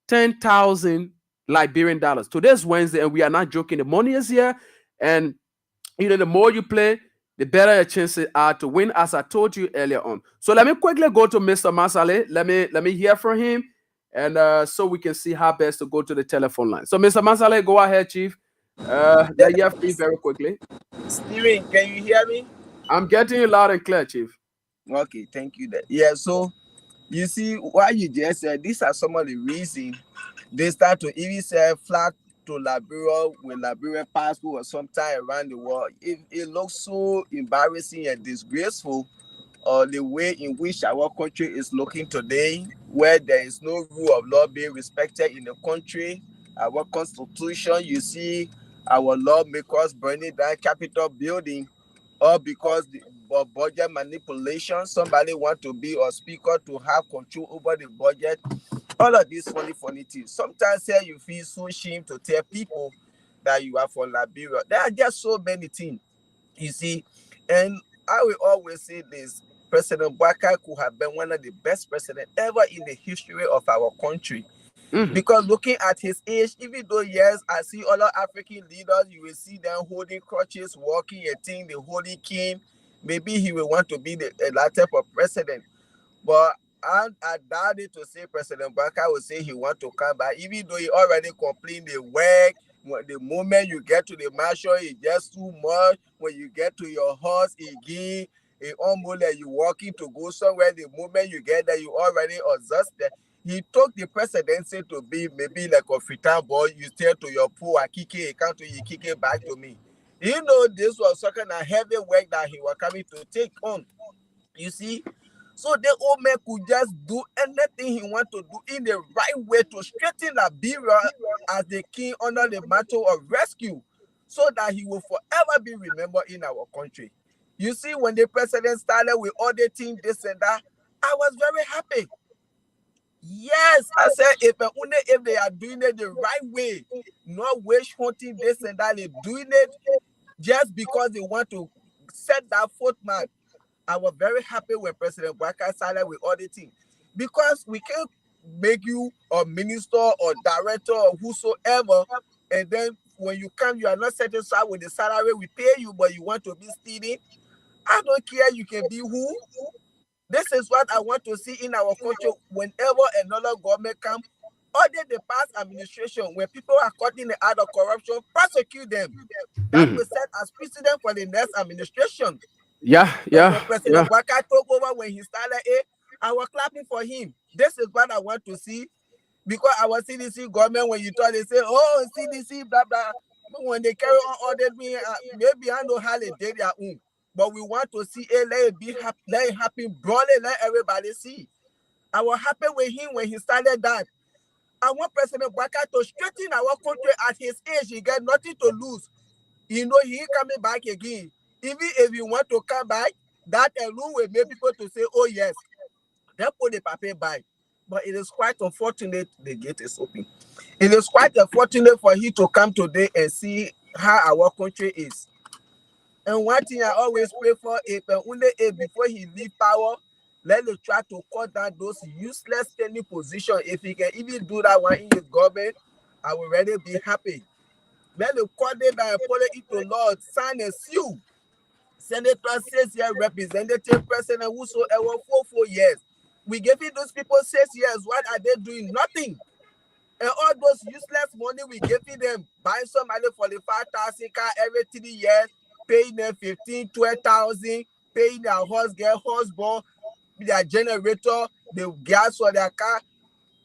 10,000 Liberian dollars. Today's Wednesday, and we are not joking. The money is here, and the more you play, the better your chances are to win, as I told you earlier on. So let me quickly go to Mr. Masale. Let me hear from him, and so we can see how best to go to the telephone line. So Mr. Masale, go ahead, Chief. Yeah, free very quickly. Steven, can you hear me? I'm getting you loud and clear, Chief. Okay, thank you. Yeah, so you see what you just said. These are some of the reasons they start to even say flat to Liberia with Liberian passport or sometime around the world. It looks so embarrassing and disgraceful, the way in which our country is looking today, where there is no rule of law being respected in the country. Our constitution, you see our lawmakers burning down Capitol building, or because of budget manipulation, somebody want to be a speaker to have control over the budget. All of these funny things. Sometimes you feel so ashamed to tell people that you are from Liberia. There are just so many things, you see. And I will always say this: President Baka could have been one of the best presidents ever in the history of our country. Because looking at his age, even though yes, I see other African leaders, you will see them holding crutches, walking a thing, the holy king. Maybe he will want to be that type of president. But I doubt it to say President Baka will say he want to come back, even though he already complained the work. The moment you get to the marshal, it's just too much. When you get to your house, again, it almost like you walking to go somewhere. The moment you get there, you already exhausted. He took the presidency to be maybe like a fitan boy. You stay to your pool, I kick it, can't you kick it back to me. This was such a heavy work that he was coming to take on. You see? So the old man could just do anything he want to do in the right way to straighten Liberia as the king under the mantle of rescue, so that he will forever be remembered in our country. You see, when the president started with auditing this and that, I was very happy. Yes, I said if they are doing it the right way, not witch hunting this and that, they're doing it just because they want to set that footmark. I was very happy when President Baka started with auditing, because we can't make you a minister or director or whosoever, and then when you come, you are not satisfied with the salary we pay you, but you want to be stealing. I don't care. You can be who. This is what I want to see in our country whenever another government comes. Audit the past administration. When people are caught in the act of corruption, prosecute them. That will set as precedent for the next administration. Yeah. When President Waka took over, when he started it, I was clapping for him. This is what I want to see. Because our CDC government, when you talk, they say, oh, CDC, blah, blah. But when they carry on audit me, maybe I know how they did their own. But we want to see it, let it be happy, let it happen broadly, let everybody see. I was happy with him when he started that. I want President Waka to straighten our country at his age. He got nothing to lose. You know, he ain't coming back again. Even if you want to come back, that alone will make people to say, oh yes, they put the paper back. But it is quite unfortunate the gate is open. It is quite unfortunate for him to come today and see how our country is. And one thing I always pray for is before he leave power, let him try to cut down those useless standing positions. If he can even do that one in his government, I will really be happy. Let him cut it down and put it into law, sign and seal. Senator 6 years, representative, president, whosoever, 4 years. We gave it those people 6 years. What are they doing? Nothing. And all those useless money we gave them, buying somebody for the 5,000 car every 3 years, paying them 15, 12,000, paying their horse, get horse their generator, the gas for their car.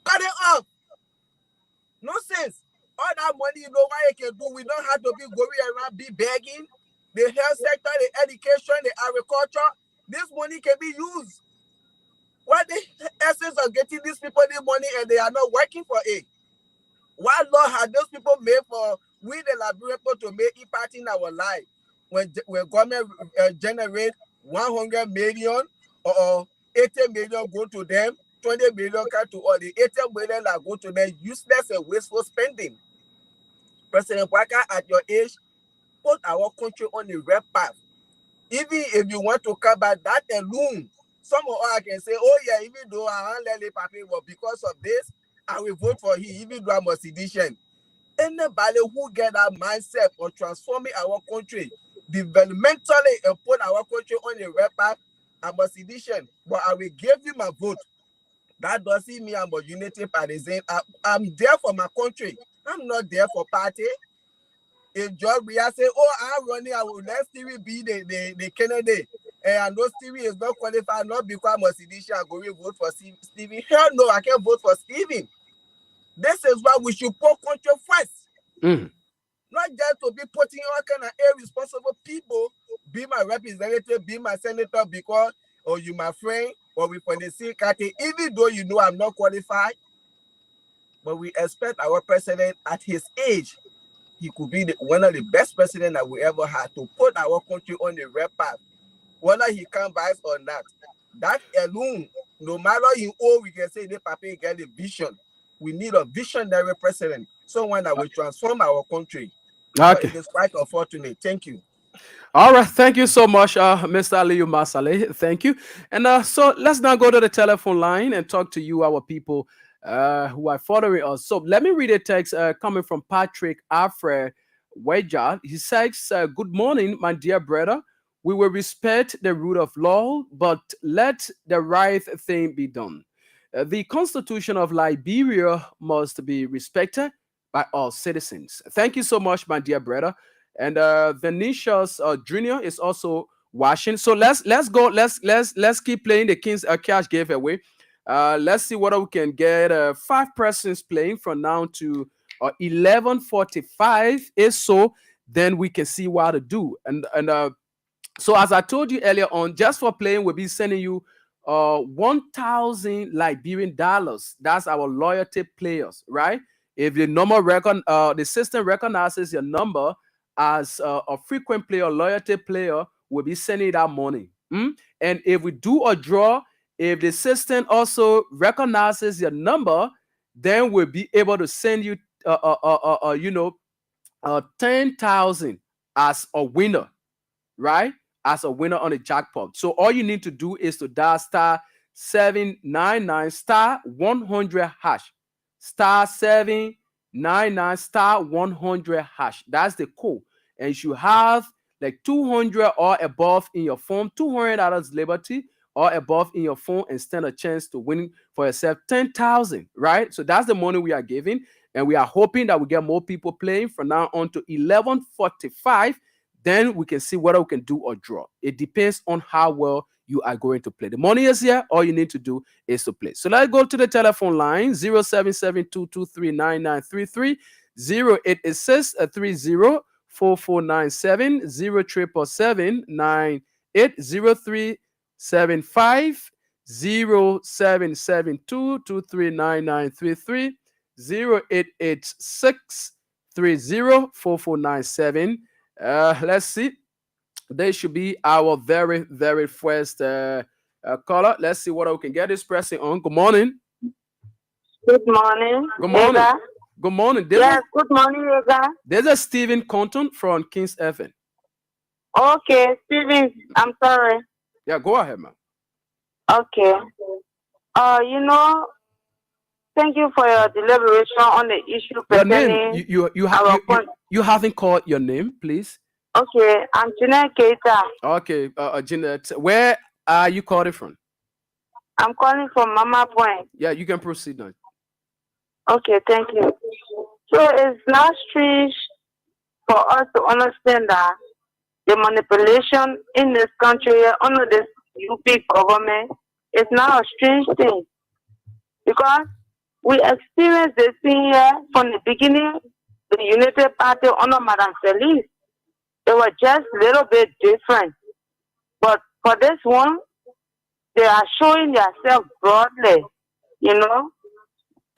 Cut it off. Nonsense. All that money, you know what you can do. We don't have to be going around, be begging. The health sector, the education, the agriculture, this money can be used. What the essence of getting these people the money and they are not working for it? What law have those people made for we the Liberian people to make impact in our life? When government generate 100 million or 80 million go to them, 20 million come to all the 80 million that go to them, useless and wasteful spending. President Waka, at your age, put our country on the right path. Even if you want to come back, that alone, some of us can say, oh yeah, even though I want Lele Papi, but because of this, I will vote for him, even though I'm a sedition. Anybody who get that mindset of transforming our country developmentally and put our country on the right path, I'm a sedition, but I will give you my vote. That doesn't mean I'm a unity partisan. I'm there for my country. I'm not there for party. If George Weah say, oh, I'm running, I will let Stevie be the candidate. And I know Stevie is not qualified, not because I'm a sedition, I'm going to vote for Stevie. Hell no, I can't vote for Stevie. This is why we should put country first. Not just to be putting all kind of irresponsible people, be my representative, be my senator, because, or you my friend, or we from the same country, even though you know I'm not qualified. But we expect our president at his age, he could be one of the best presidents that we ever had to put our country on the right path, whether he comes by or not. That alone, no matter in all, we can say the Papa get a vision. We need a visionary president, someone that will transform our country. Okay. It is quite unfortunate. Thank you. All right, thank you so much, Mr. Aliyu Masale. Thank you. And so let's now go to the telephone line and talk to you, our people who are following us. So let me read a text coming from Patrick Alfred Weja. He says, good morning, my dear brother. We will respect the rule of law, but let the right thing be done. The Constitution of Liberia must be respected by all citizens. Thank you so much, my dear brother. And Venetius Jr. is also watching. So let's go. Let's keep playing the King's Cash giveaway. Let's see whether we can get 5 persons playing from now to 11:45. If so, then we can see what to do. And so as I told you earlier on, just for playing, we'll be sending you 1,000 Liberian dollars. That's our loyalty players, right? If the the system recognizes your number as a frequent player, loyalty player, we'll be sending that money. And if we do a draw, if the system also recognizes your number, then we'll be able to send you, 10,000 as a winner, right? As a winner on the jackpot. So all you need to do is to dial star 799 star 100 hash. Star 799 star 100 hash. That's the code. And you should have like 200 or above in your phone, $200 Liberty or above in your phone, and stand a chance to win for yourself 10,000, right? So that's the money we are giving. And we are hoping that we get more people playing from now on to 11:45. Then we can see whether we can do or draw. It depends on how well you are going to play. The money is here. All you need to do is to play. So let's go to the telephone line, 0772239933, 0886-304497, 0777-980375, 0772239933, 0886-304497. Let's see. They should be our very, very first caller. Let's see what we can get this person on. Good morning. Good morning. Good morning. Ega. Good morning. Yes, good morning, Ega. There's a Stephen Compton from Kings FM. Okay, Steven, I'm sorry. Yeah, go ahead, man. Okay. Thank you for your deliberation on the issue Your pertaining. name. You haven't called your name, please. Okay, I'm Jeanette Keita. Okay, Jeanette, where are you calling from? I'm calling from Mama Point. Yeah, you can proceed now. Okay, thank you. So it's not strange for us to understand that the manipulation in this country under this UP government is not a strange thing, because we experienced this thing here from the beginning. The United Party under Madame Felice, they were just a little bit different, but for this one, they are showing themselves broadly,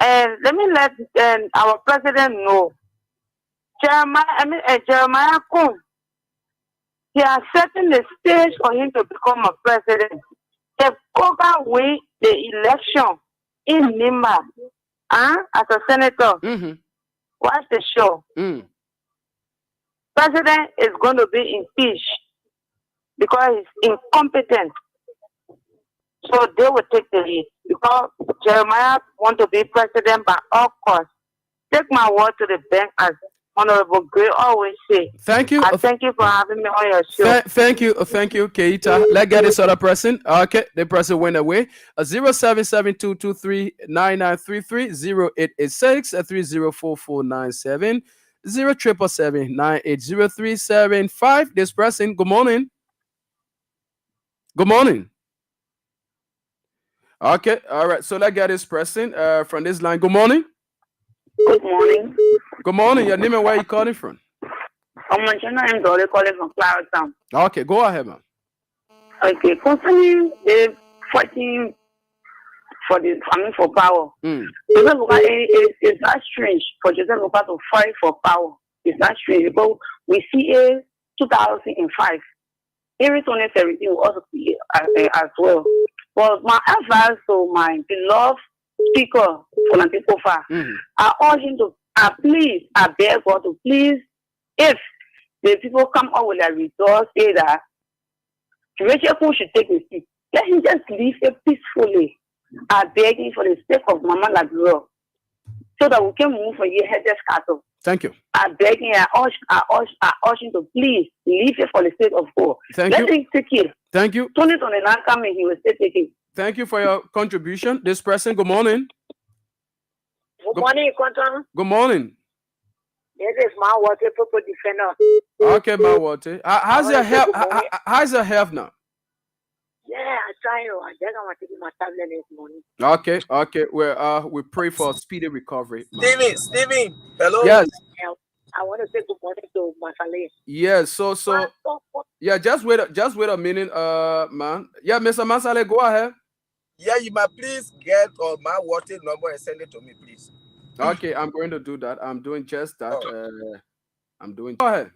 And let me let our president know, Jeremiah Kuhn, he has set the stage for him to become a president. If Koga win the election in Nimba, as a senator, watch the show. President is going to be impeached because he's incompetent. So they will take the lead, because Jeremiah want to be president by all costs. Take my word to the bank, as Honorable Gray always say. Thank you. I thank you for having me on your show. Thank you, Keita. Let's get this other person. Okay, the person went away. 0772239933, 0886-304497, 0777-980375. This person, good morning. Good morning. Okay, all right. So let's get this person from this line. Good morning. Good morning. Good morning. Your name and where you calling from? I'm calling from Clarendon. Okay, go ahead, man. Okay, concerning the fighting for power. It's not strange for Joseph Luka to fight for power. It's not strange, because we see 2005. Every 2017 will also be as well. But my advice to my beloved speaker, Fonante Kofa, I urge him to please, I beg God to please, if the people come up with a result, say that Rachel Kuhn should take a seat, let him just leave it peacefully. I beg him for the sake of Mama Laburo, so that we can move for your headless cattle. Thank you. I beg him, I urge him to please leave it for the sake of God. Let him take it. Thank you. 2029 coming, he will still take it. Thank you for your contribution. This person, good morning. Good morning, Quantum. Good morning. This is my water people defender. Okay, my water. How's your health? How's your health now? Yeah, I try. I just want to take my tablet this morning. Okay. We pray for speedy recovery. Steven, hello. Yes. I want to say good morning to Masale. Yes. So. Yeah. Just wait a minute, man. Yeah, Mr. Masale, go ahead. Yeah, you might please get my WhatsApp number and send it to me, please. Okay, I'm going to do that. I'm doing just that. Oh. I'm doing. Go ahead.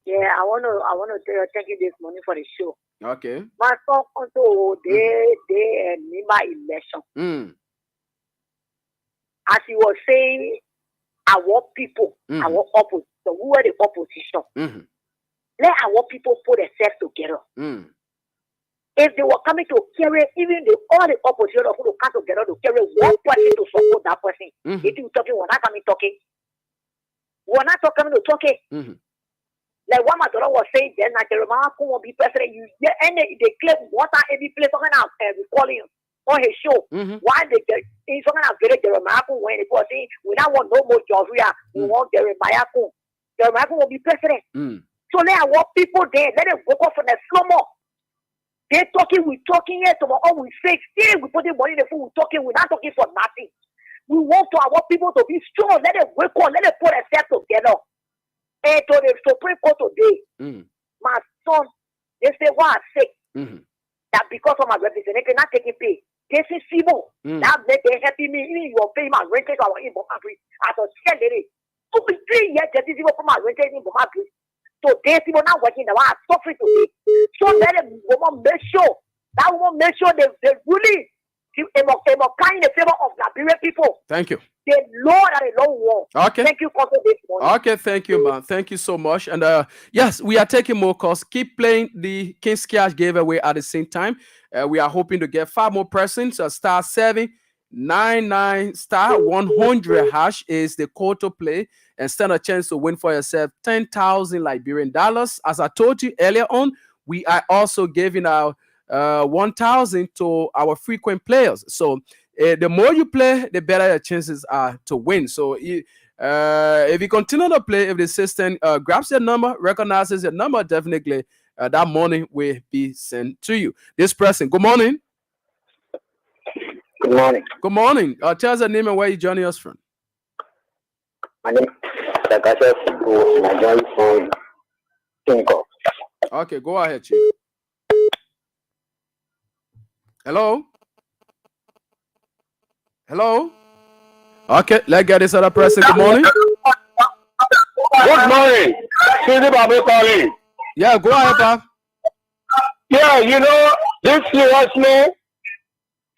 Yeah, I want to thank you this morning for the show. Okay. My son also they Nimba election. As he was saying, our people, our opposition, who are the opposition. Let our people put themselves together. If they were coming to carry, even all the opposition of who to come together to carry one person to support that person. If you talking, we're not coming talking. We're not coming to talking. Like what my daughter was saying, then I can remember who will be president. And they claim water every place on calling on his show. Why they it's on a very Jeremiah when they were saying we don't want no more Jovria, we want Jeremiah. Jeremiah will be president. So let our people there, let them go off on the slow mo. They're talking, we're talking here, so all we say, still we put the money in the food, we're talking, we're not talking for nothing. We want for our people to be strong, let them wake up, let them put themselves together. And to the Supreme Court today, my son, they say, why I'm sick? That because of my representation, not taking pay. This is civil. That they helping me, even you pay my rent to our in Bombay. As a shell lady. 2 to 3 years, that is even for my rent in Bombay. So they people not working, they are suffering today. So let them make sure, that woman make sure they really kind in the favor of Liberian people. Thank you. The Lord and the Lord war. Okay. Thank you for this morning. Okay, thank you, man. Thank you so much. And yes, we are taking more calls. Keep playing the King's Cash giveaway at the same time. We are hoping to get 5 more persons. Star 799 star 100 hash is the code to play and stand a chance to win for yourself 10,000 Liberian dollars. As I told you earlier on, we are also giving out 1,000 to our frequent players. So the more you play, the better your chances are to win. So if you continue to play, if the system grabs your number, recognizes your number, definitely that money will be sent to you. This person, good morning. Good morning. Good morning. Tell us your name and where you joining us from. My name is Sakasha Figo, and I join from Tinko. Okay, go ahead, Chief. Hello? Hello? Okay, let's get this other person. Good morning. Good morning. Susie Babu calling. Yeah, go ahead, Bob. Yeah, you know, this seriously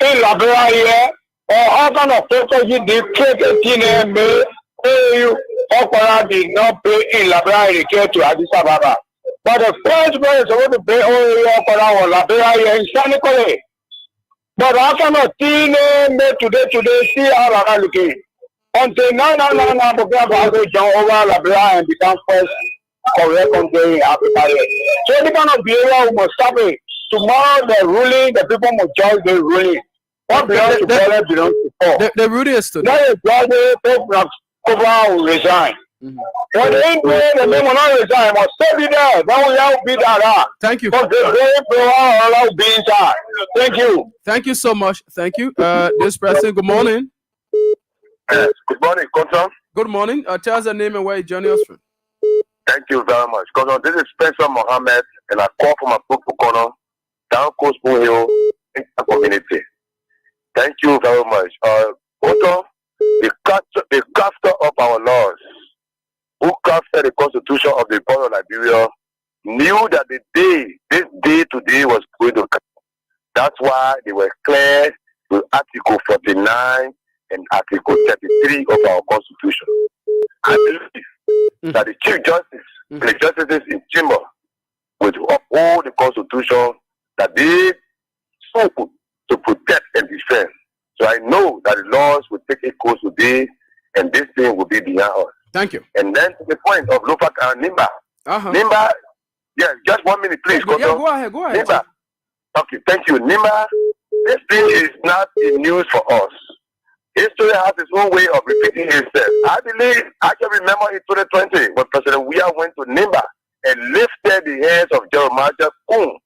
in Liberia here, or how kind of strategy the K18 made you Okora did not pay in Liberia in care to Addis Ababa. But the first man is supposed to pay only Okora or Liberia here in Sanicole. But how kind of thing made today, see how I'm looking. Until now, because I jump over Liberia and become first correct country in Africa. So the kind of behavior we must stop it. Tomorrow the ruling, the people must judge the ruling. What belongs to God belongs to God. The ruling is today. Now the judge will resign. When they do it, the men will not resign. Must stay be there. Then we have to be there. Thank you. Because the very power will be inside. Thank you. Thank you so much. Thank you. This person, good morning. Good morning, Conson. Good morning. Tell us your name and where you joining us from. Thank you very much. Conson, this is Spencer Mohammed, and I call from a book for Conson, down Coast Hill, in the community. Thank you very much. Conson, the crafter of our laws, who crafted the Constitution of the Republic of Liberia, knew that this day today was going to come. That's why they were clear with Article 49 and Article 33 of our Constitution. I believe that the Chief Justice and the justices in chamber will uphold the Constitution that they spoke to protect and defend. So I know that the laws will take a course today, and this thing will be behind us. Thank you. And then to the point of Lufak and Nimba. Nimba, yeah, just 1 minute, please. Yeah, go ahead. Nimba. Okay, thank you. Nimba, this thing is not the news for us. History has its own way of repeating itself. I can remember in 2020 when President Weah went to Nimba and lifted the hands of Jeremiah Kun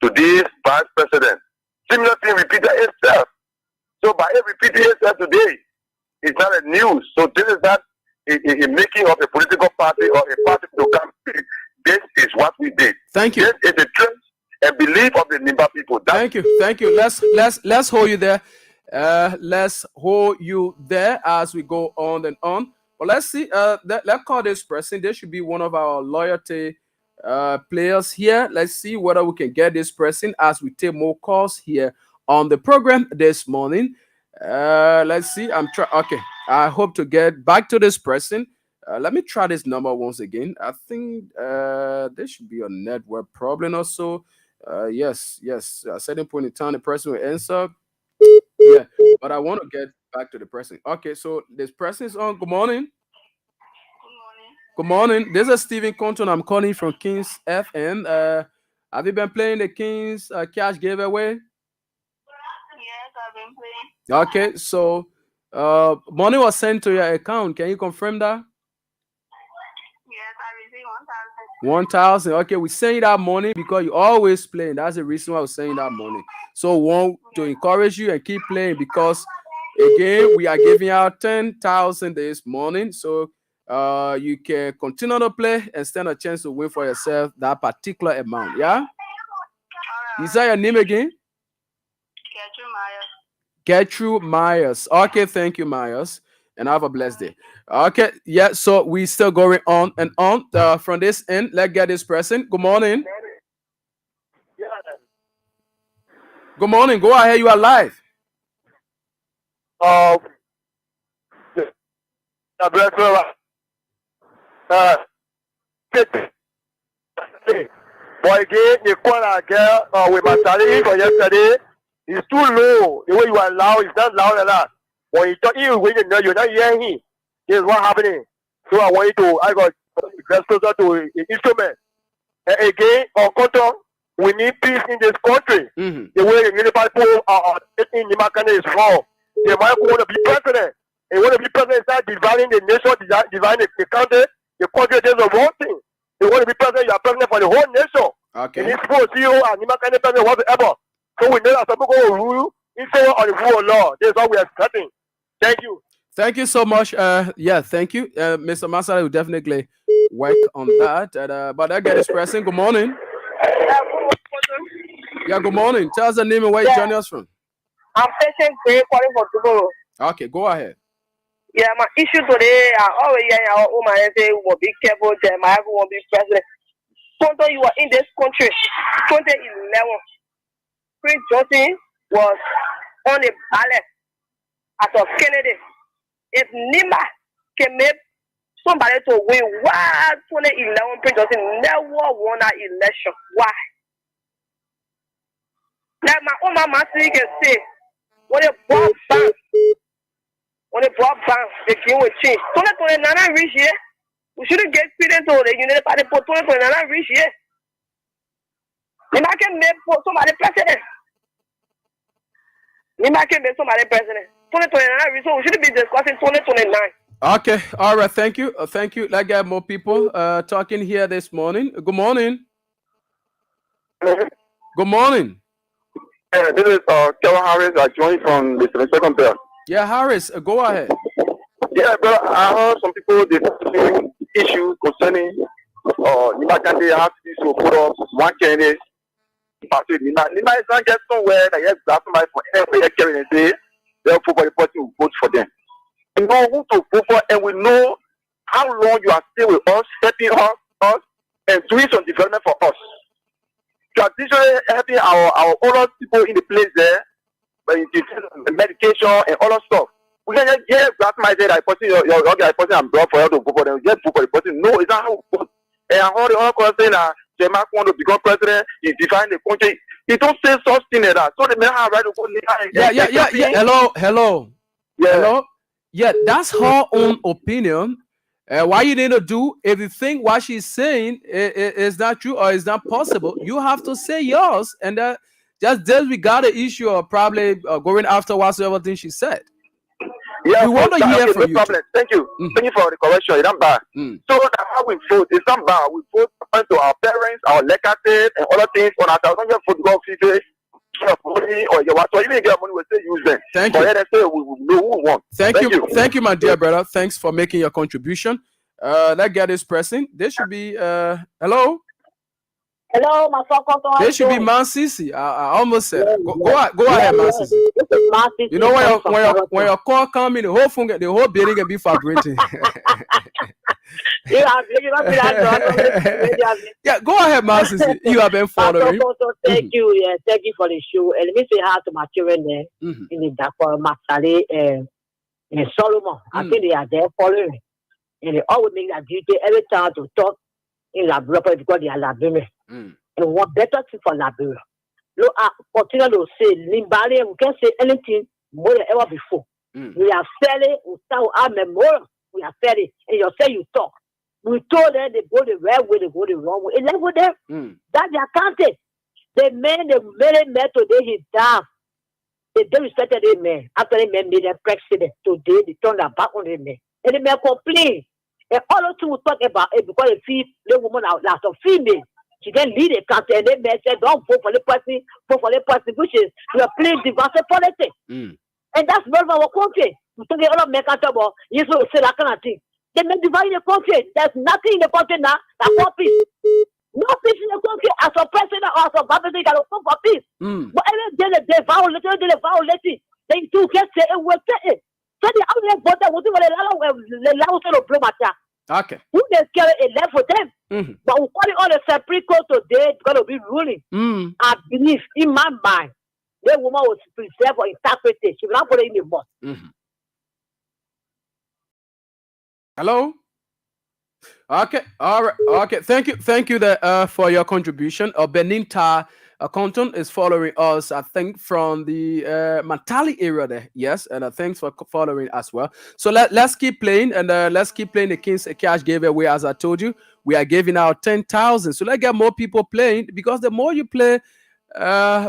to this vice president. Similar thing repeated itself. So by it repeating itself today, it's not a news. So this is not a making of a political party or a party to come. This is what we did. Thank you. This is the trust and belief of the Nimba people. people. Thank you. Let's hold you there. Let's hold you there as we go on and on. But let's see. Let's call this person. This should be one of our loyalty players here. Let's see whether we can get this person as we take more calls here on the program this morning. Let's see. Okay. I hope to get back to this person. Let me try this number once again. I think there should be a network problem or so. Yes. At a certain point in time, the person will answer. Yeah, but I want to get back to the person. Okay, so this person is on. Good morning. Good morning. This is Stephen Compton. I'm calling from Kings FM. Have you been playing the Kings cash giveaway? Yes, I've been playing. Okay, so money was sent to your account. Can you confirm that? Yes, I received 1,000. Okay, we send you that money because you always playing. That's the reason why we're sending that money. So we want to encourage you and keep playing because again we are giving out 10,000 this morning. So you can continue to play and stand a chance to win for yourself that particular amount. Yeah. Is that your name again? Gertrude Myers. Okay, thank you, Myers. And have a blessed day. Okay, yeah, so we still going on and on from this end. Let's get this person. Good morning. Good morning. Go ahead. You are live. Boy, again, you call a girl with my salary for yesterday. It's too low. The way you are loud is not loud enough. When you talk, you when you know you're not hearing him. Here's what happening. So I want you to, I got closer to the instrument. And again, on control, we need peace in this country. Mm-hmm. The way the municipal people are in Nimba County is wrong. They might want to be president. They want to be president, start dividing the nation, dividing the country. The country is the wrong thing. They want to be president, you are president for the whole nation. Okay. And it's supposed to see you and Nimba County president whatsoever. So we know that some people will rule in favor of the rule of law. That's what we are expecting. Thank you. Thank you so much. Yeah, thank you. Mr. Masala will definitely work on that. But I get this person. Good morning. Yeah, good morning. Tell us the name and where you joining us from. I'm Patient Gray calling for tomorrow. Okay, go ahead. Yeah, my issue today, I always hear our woman say, "Will be careful, Jeremiah won't be president." Until you are in this country, 2011, Prince Johnson was on the ballot as a candidate. If Nimba can make somebody to win, why 2011 Prince Johnson never won that election? Why? Like my own mama can say, when they brought back, the king will change. 2029 reach here. We shouldn't get credit to the United Party for 2029 reach here. Nimba can make somebody president. Nimba can make somebody president. 2029 reach, so we shouldn't be discussing 2029. Okay, all right, thank you. Thank you. Let's get more people talking here this morning. Good morning. Good morning. This is Kevin Harris. I joined from the 72nd belt. Yeah, Harris, go ahead. Yeah, but I heard some people discussing issues concerning Nimba County has to put up one candidate. Nimba is not get somewhere that yes, that's somebody for every carrying and say therefore the party will vote for them. We know who to vote for, and we know how long you are still with us, helping us and doing some development for us. Traditionally helping our older people in the place there, but the medication and all that stuff. We can just that's my day. I person your person I'm brought for you to vote for them. Just vote for the person. No, it's not how we vote. And I heard the other person saying that Jeremiah want to become president. He define the country. He don't say such thing like that. So the man have right to go. Yeah. Hello. Yeah. Hello. Yeah, that's her own opinion. Why you need to do if you think what she's saying is not true or is not possible, you have to say yours and just disregard the issue or probably going after whatsoever thing she said. Yeah, we want to hear from no you. Problem. Thank you. Thank you for the correction. It's not bad. So that's how we vote. It's not bad. We vote to our parents, our legacies, and other things. On our thousand football FIFA, money or your so even get money, we still use them. Thank you. But say we know who we want. Thank you, my dear brother. Thanks for making your contribution. Let's get this person. This should be hello. Hello, my son. They should be Man Sisi. I almost said that. Go ahead, Man Sisi. You know when your call come in, the whole building can be vibrating. Yeah, go ahead, Man Sisi. You have been following. Thank you. Yeah, thank you for the show. And let me say hi to my children there in the Dakar, Masale, and Solomon. I think they are there following. And they always make that duty every time to talk in Labrador because they are Labrador. And what better thing for Labrador? Look, I continue to say, Nimba, we can say anything more than ever before. We are fairly, we start our memorial. We are fairly, and you say you talk. We told them they go the right way, they go the wrong way. And then with them, that's their content. The man, the very man today, he's down. They respected the man. After the man made them president, today they turned their back on the man. And the man complained. And all the two will talk about it because the woman out last a female. She can lead a country, and the man said, don't vote for the person, which is you are playing divisive politics. And that's not our country. We talk all of make about yes, we say that kind of thing. They may divide the country. There's nothing in the country now that want peace. No peace in the country. As a president or as a government, you got to come for peace. But every day they violate, they do get it and will take it. So the only voter will do what they allow to blow my child. Okay. Who they carry a left for them. But we call it on the Supreme Court today, it's going to be ruling. I believe in my mind, the woman was preserved for integrity. She will not put it in the box. Hello. Okay. All right. Okay. Thank you for your contribution. Beninta Compton is following us, I think, from the Matali area there. Yes, and thanks for following as well. So let's keep playing, and let's keep playing the King's Cash giveaway. As I told you, we are giving out 10,000. So let's get more people playing, because the more you play,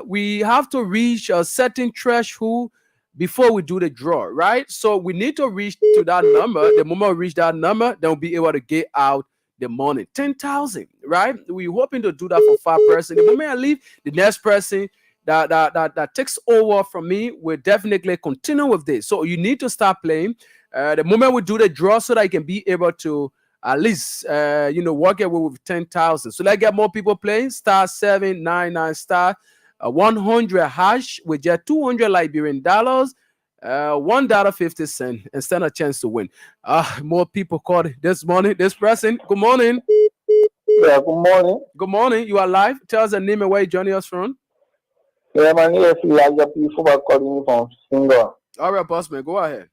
we have to reach a certain threshold before we do the draw, right? So we need to reach to that number. The moment we reach that number, then we'll be able to get out the money. 10,000, right? We're hoping to do that for 5 persons. The moment I leave, the next person that takes over from me will definitely continue with this. So you need to start playing. The moment we do the draw, so that I can be able to at least walk away with 10,000. So let's get more people playing. Star 799 star 100 hash with just 200 Liberian dollars, $1.50, and stand a chance to win. More people called this morning. This person, good morning. Yeah, good morning. Good morning. You are live. Tell us the name and where you joining us from. Yeah, my name is Elijah People calling from Single. All right, boss man, go ahead.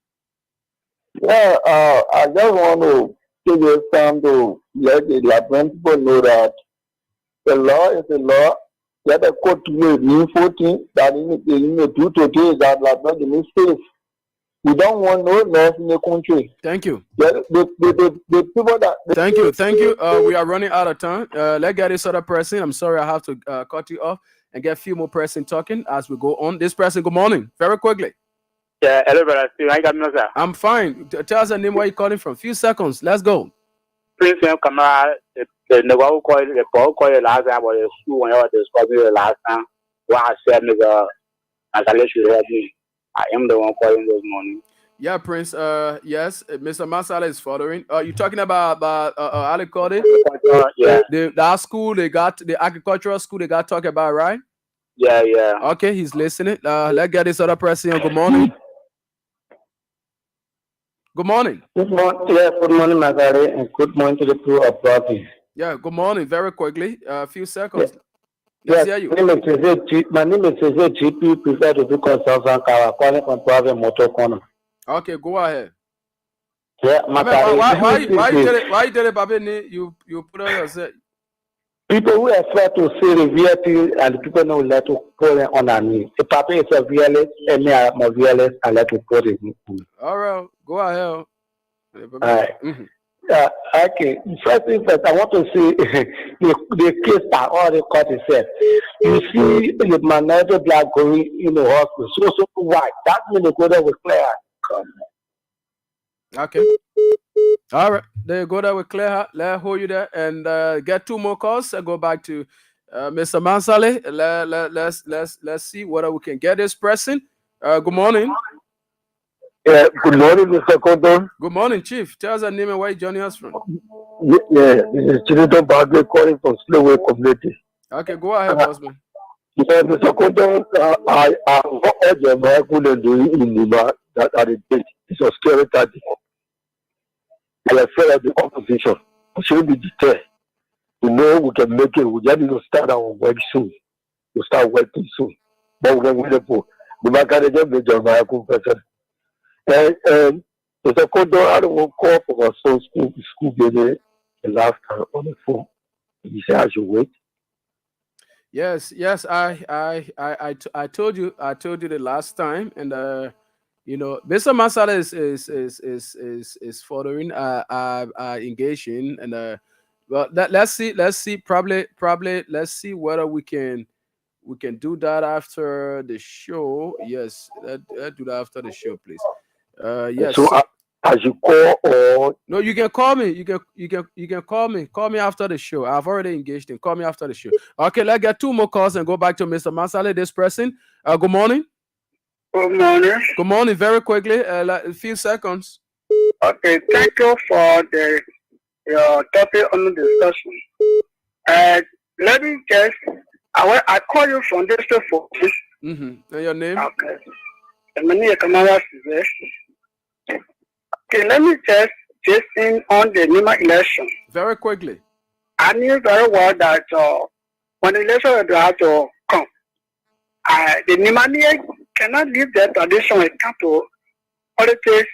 Yeah, I just want to take this time to let the Labrador people know that the law is the law. That the court will mean 14 that in the do today is that Labrador the mistakes. We don't want no laws in the country. Thank you. The people that thank you. We are running out of time. Let's get this other person. I'm sorry, I have to cut you off and get a few more person talking as we go on. This person, good morning. Very quickly. Yeah, hello, brother. Sir. I'm fine. Tell us the name where you're calling from. Few seconds. Let's go. Prince Kamara, the one who called the ball called the last time, but the school when I was discovered the last time. What I said, as I let you help me. I am the one calling this morning. Yeah, Prince. Yes, Mr. Masala is following. You're talking about how they call it? Yeah. That school they got, the agricultural school they got talking about, right? Yeah. Okay, he's listening. Let's get this other person. Good morning. Good morning. Good morning. Yeah, good morning, Magari, and good morning to the crew of Property. Yeah, good morning. Very quickly, a few seconds. Yes, hear you. My name is GP. Prefer to do consultant. Calling from Private Motor Corner. Okay, go ahead. Yeah, why you did it, Babi? You put on yourself. People who expect to see the VIP and people know let to put it on our knee. The Papi is a realist, and me are more realist, and let to put it in. All right, go ahead. All right. Okay. First thing first, I want to see the case that all the court is said. You see the minority black going in the hospital. So why? That means the go there with clear. Okay. All right. There you go there with clear. Let hold you there and get 2 more calls and go back to Mr. Mansale. Let's see whether we can get this person. Good morning. Yeah, good morning, Mr. Condon. Good morning, Chief. Tell us the name and where you joining us from. Yeah, this is Chinito Bagwe calling from Slowway Community. Okay, go ahead, bossman. Because Mr. Kondo, I urge my couldn't do in Nimba that at the date. It was scary that I afraid of the opposition. We shouldn't be deterred. We know we can make it. We just need to start our work soon. We start working soon. But we can win the pool. The market is major my person. And Mr. Kondo, I don't want to call for my son's school baby the last time on the phone. He said I should wait. Yes, I told you the last time, and Mr. Masala is following, engaging, and well, let's see, probably, let's see whether we can do that after the show. Yes, let's do that after the show, please. Yes. So as you call or no, you can call me. You can call me. Call me after the show. I've already engaged him. Call me after the show. Okay, let's get 2 more calls and go back to Mr. Masale. This person. Good morning. Good morning. Good morning. Very quickly, like a few seconds. Okay, thank you for your topic on the discussion. Let me just. I call you from this phone. And your name? Okay. My name is Kamara. Okay, let me just in on the Nimba election. Very quickly. I knew very well that when the election is about to come, the Nimba cannot leave their tradition and come to politics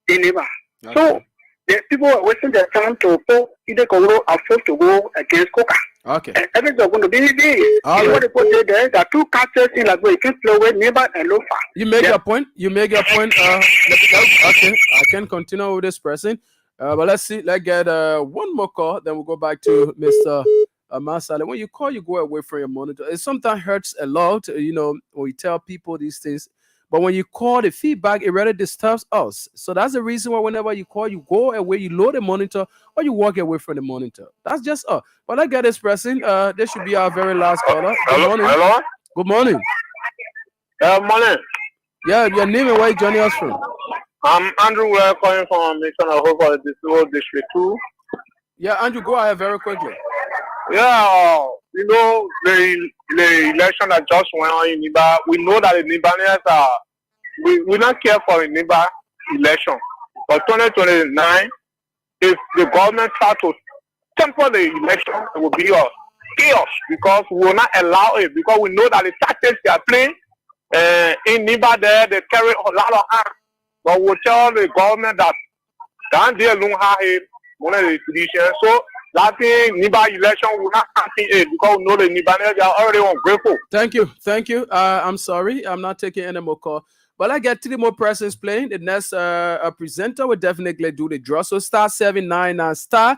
in Nimba. Okay. So the people are wasting their time to vote either Congo or forced to go against Coca. Okay. And everything's going to be there. All right. There are 2 countries in like you can play with Nimba and Lofa. You make your point. Okay, I can continue with this person. But let's see. Let's get 1 more call. Then we'll go back to Mr. Masale. When you call, you go away from your monitor. It sometimes hurts a lot, when we tell people these things. But when you call, the feedback, it really disturbs us. So that's the reason why whenever you call, you go away, you load the monitor, or you walk away from the monitor. That's just us. But let's get this person. This should be our very last caller. Good morning. Hello? Good morning. Morning. Yeah, your name and where you joining us from? I'm Andrew. We're calling from Mission of Hope for the District 2. Yeah, Andrew, go ahead very quickly. Yeah, the election that just went on in Nimba, we know that the Nimbanians we not care for the Nimba election. But 2029, if the government try to temper the election, it will be a chaos because we will not allow it because we know that the tactics they are playing in Nimba there, they carry a lot of arms. But we'll tell the government that they don't have one of the traditions. So that thing, Nimba election will not continue because we know the Nimbanians are already ungrateful. Thank you. I'm sorry, I'm not taking any more call. But I get 3 more persons playing. The next presenter will definitely do the draw. So star 799 star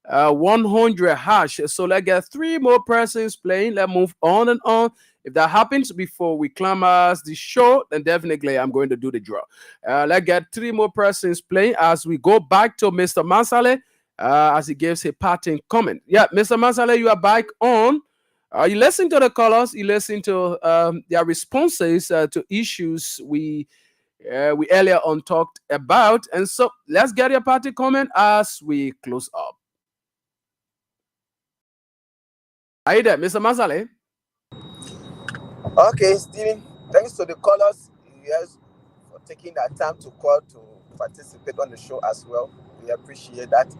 100 hash. So let's get 3 more persons playing. Let's move on and on. If that happens before we climax the show, then definitely I'm going to do the draw. Let's get 3 more persons playing as we go back to Mr. Masale as he gives a parting comment. Yeah, Mr. Masale, you are back on. You listen to the callers. You listen to their responses to issues we earlier on talked about. And so let's get your party comment as we close up. Are you there, Mr. Masale? Okay, Stephen. Thanks to the callers, yes, for taking that time to call to participate on the show as well. We appreciate that.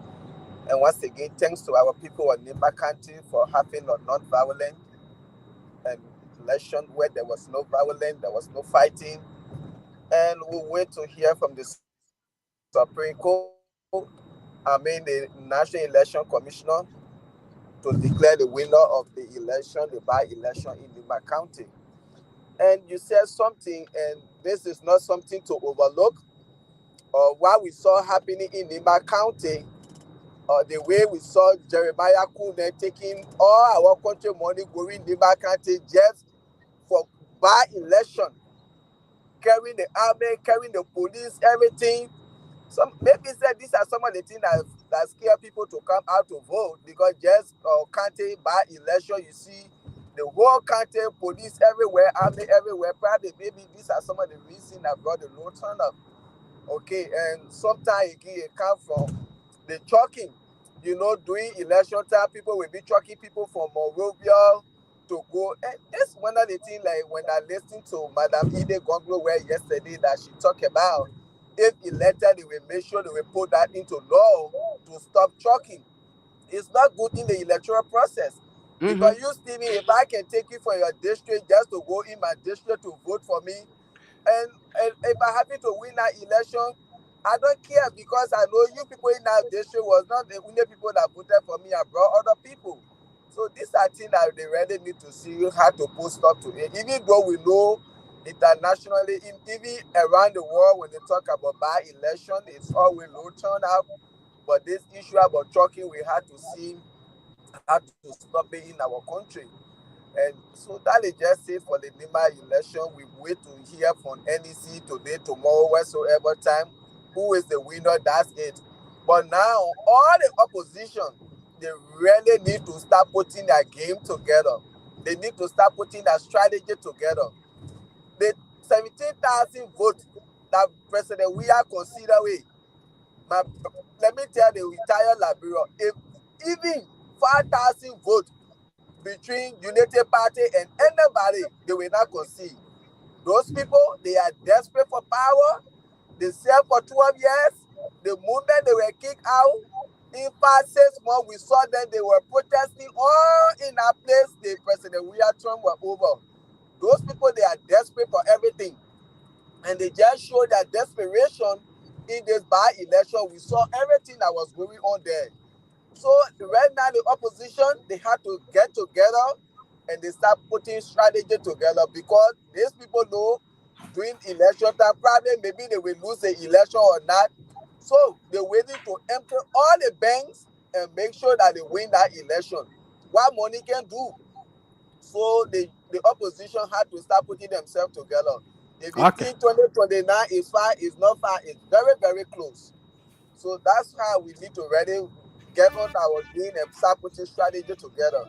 And once again, thanks to our people in Nimba County for having a non-violent election where there was no violence, there was no fighting. And we'll wait to hear from the Supreme Court, the National Election Commissioner, to declare the winner of the election, the by-election in Nimba County. And you said something, and this is not something to overlook. What we saw happening in Nimba County, the way we saw Jeremiah Kune taking all our country money going Nimba County just for by-election, carrying the army, carrying the police, everything. Maybe these are some of the things that scare people to come out to vote because just county by-election, you see the whole county, police everywhere, army everywhere. Probably maybe these are some of the reasons that brought the low turnout. Okay, and sometimes it comes from the trucking. During election time, people will be trucking people from Monrovia, So this one of the things, like when I listened to Madam Ide Gonglo yesterday, that she talked about, if elected, they will make sure they will put that into law to stop trucking. It's not good in the electoral process. Because you, Stevie, if I can take you from your district just to go in my district to vote for me, and if I happen to win that election, I don't care, because I know you people in that district was not the only people that voted for me. I brought other people. So these are things that they really need to see how to put stop to it. Even though we know internationally, even around the world, when they talk about by-election, it's always low turnout. But this issue about trucking, we had to see how to stop it in our country. And so that is just it for the Nimba election. We wait to hear from NEC today, tomorrow, whatsoever time. Who is the winner? That's it. But now, all the opposition, they really need to start putting their game together. They need to start putting their strategy together. The 17,000 votes that President we are considering, let me tell the entire Liberia, if even 5,000 votes between United Party and anybody, they will not concede. Those people, they are desperate for power. They served for 12 years. The moment they were kicked out, in 5-6 months, we saw them, they were protesting all in our place. The President William Trump were over. Those people, they are desperate for everything. And they just showed that desperation in this by-election. We saw everything that was going on there. So right now, the opposition, they had to get together and they start putting strategy together, because these people know during election time, probably maybe they will lose the election or not. So they're waiting to empty all the banks and make sure that they win that election. What money can do. So the opposition had to start putting themselves together. If you think 2029 is far, it's not far, it's very, very close. So that's how we need to really get on our game and start putting strategy together.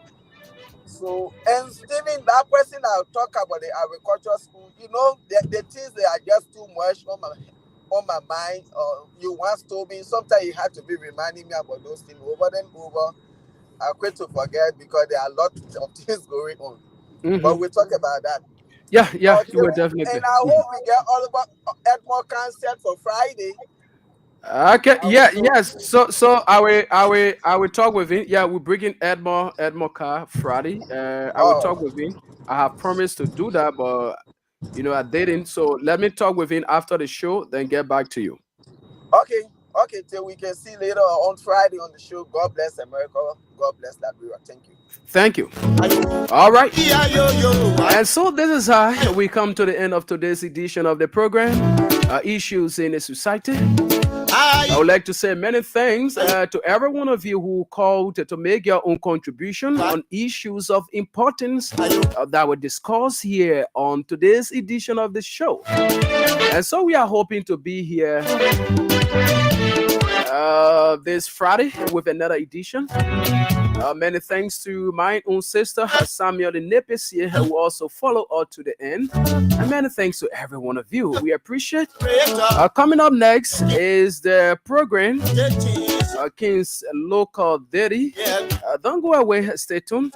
So, and Stephen, that person I'll talk about the agricultural school, you know, the things, they are just too much on my mind. You once told me, sometimes you have to be reminding me about those things over and over. I quit to forget, because there are a lot of things going on. But we'll talk about that. Yeah, you were definitely. And I hope we get all about Edmore concert for Friday. Okay. Yes. So I will talk with him. Yeah, we're bringing Edmore car Friday. I will talk with him. I have promised to do that, but I didn't. So let me talk with him after the show, then get back to you. Okay. Till we can see later on Friday on the show. God bless America. God bless Liberia. Thank you. All right. And so this is how we come to the end of today's edition of the program, Issues in the Society. I would like to say many thanks to every one of you who called to make your own contribution on issues of importance that were discussed here on today's edition of the show. And so we are hoping to be here this Friday with another edition. Many thanks to my own sister, Samuel Nepesi, who also followed us to the end. And many thanks to every one of you. We appreciate. Coming up next is the program, King's Local Daddy. Don't go away. Stay tuned.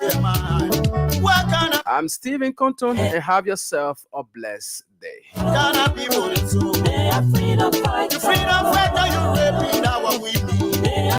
I'm Stephen Compton, and have yourself a blessed day.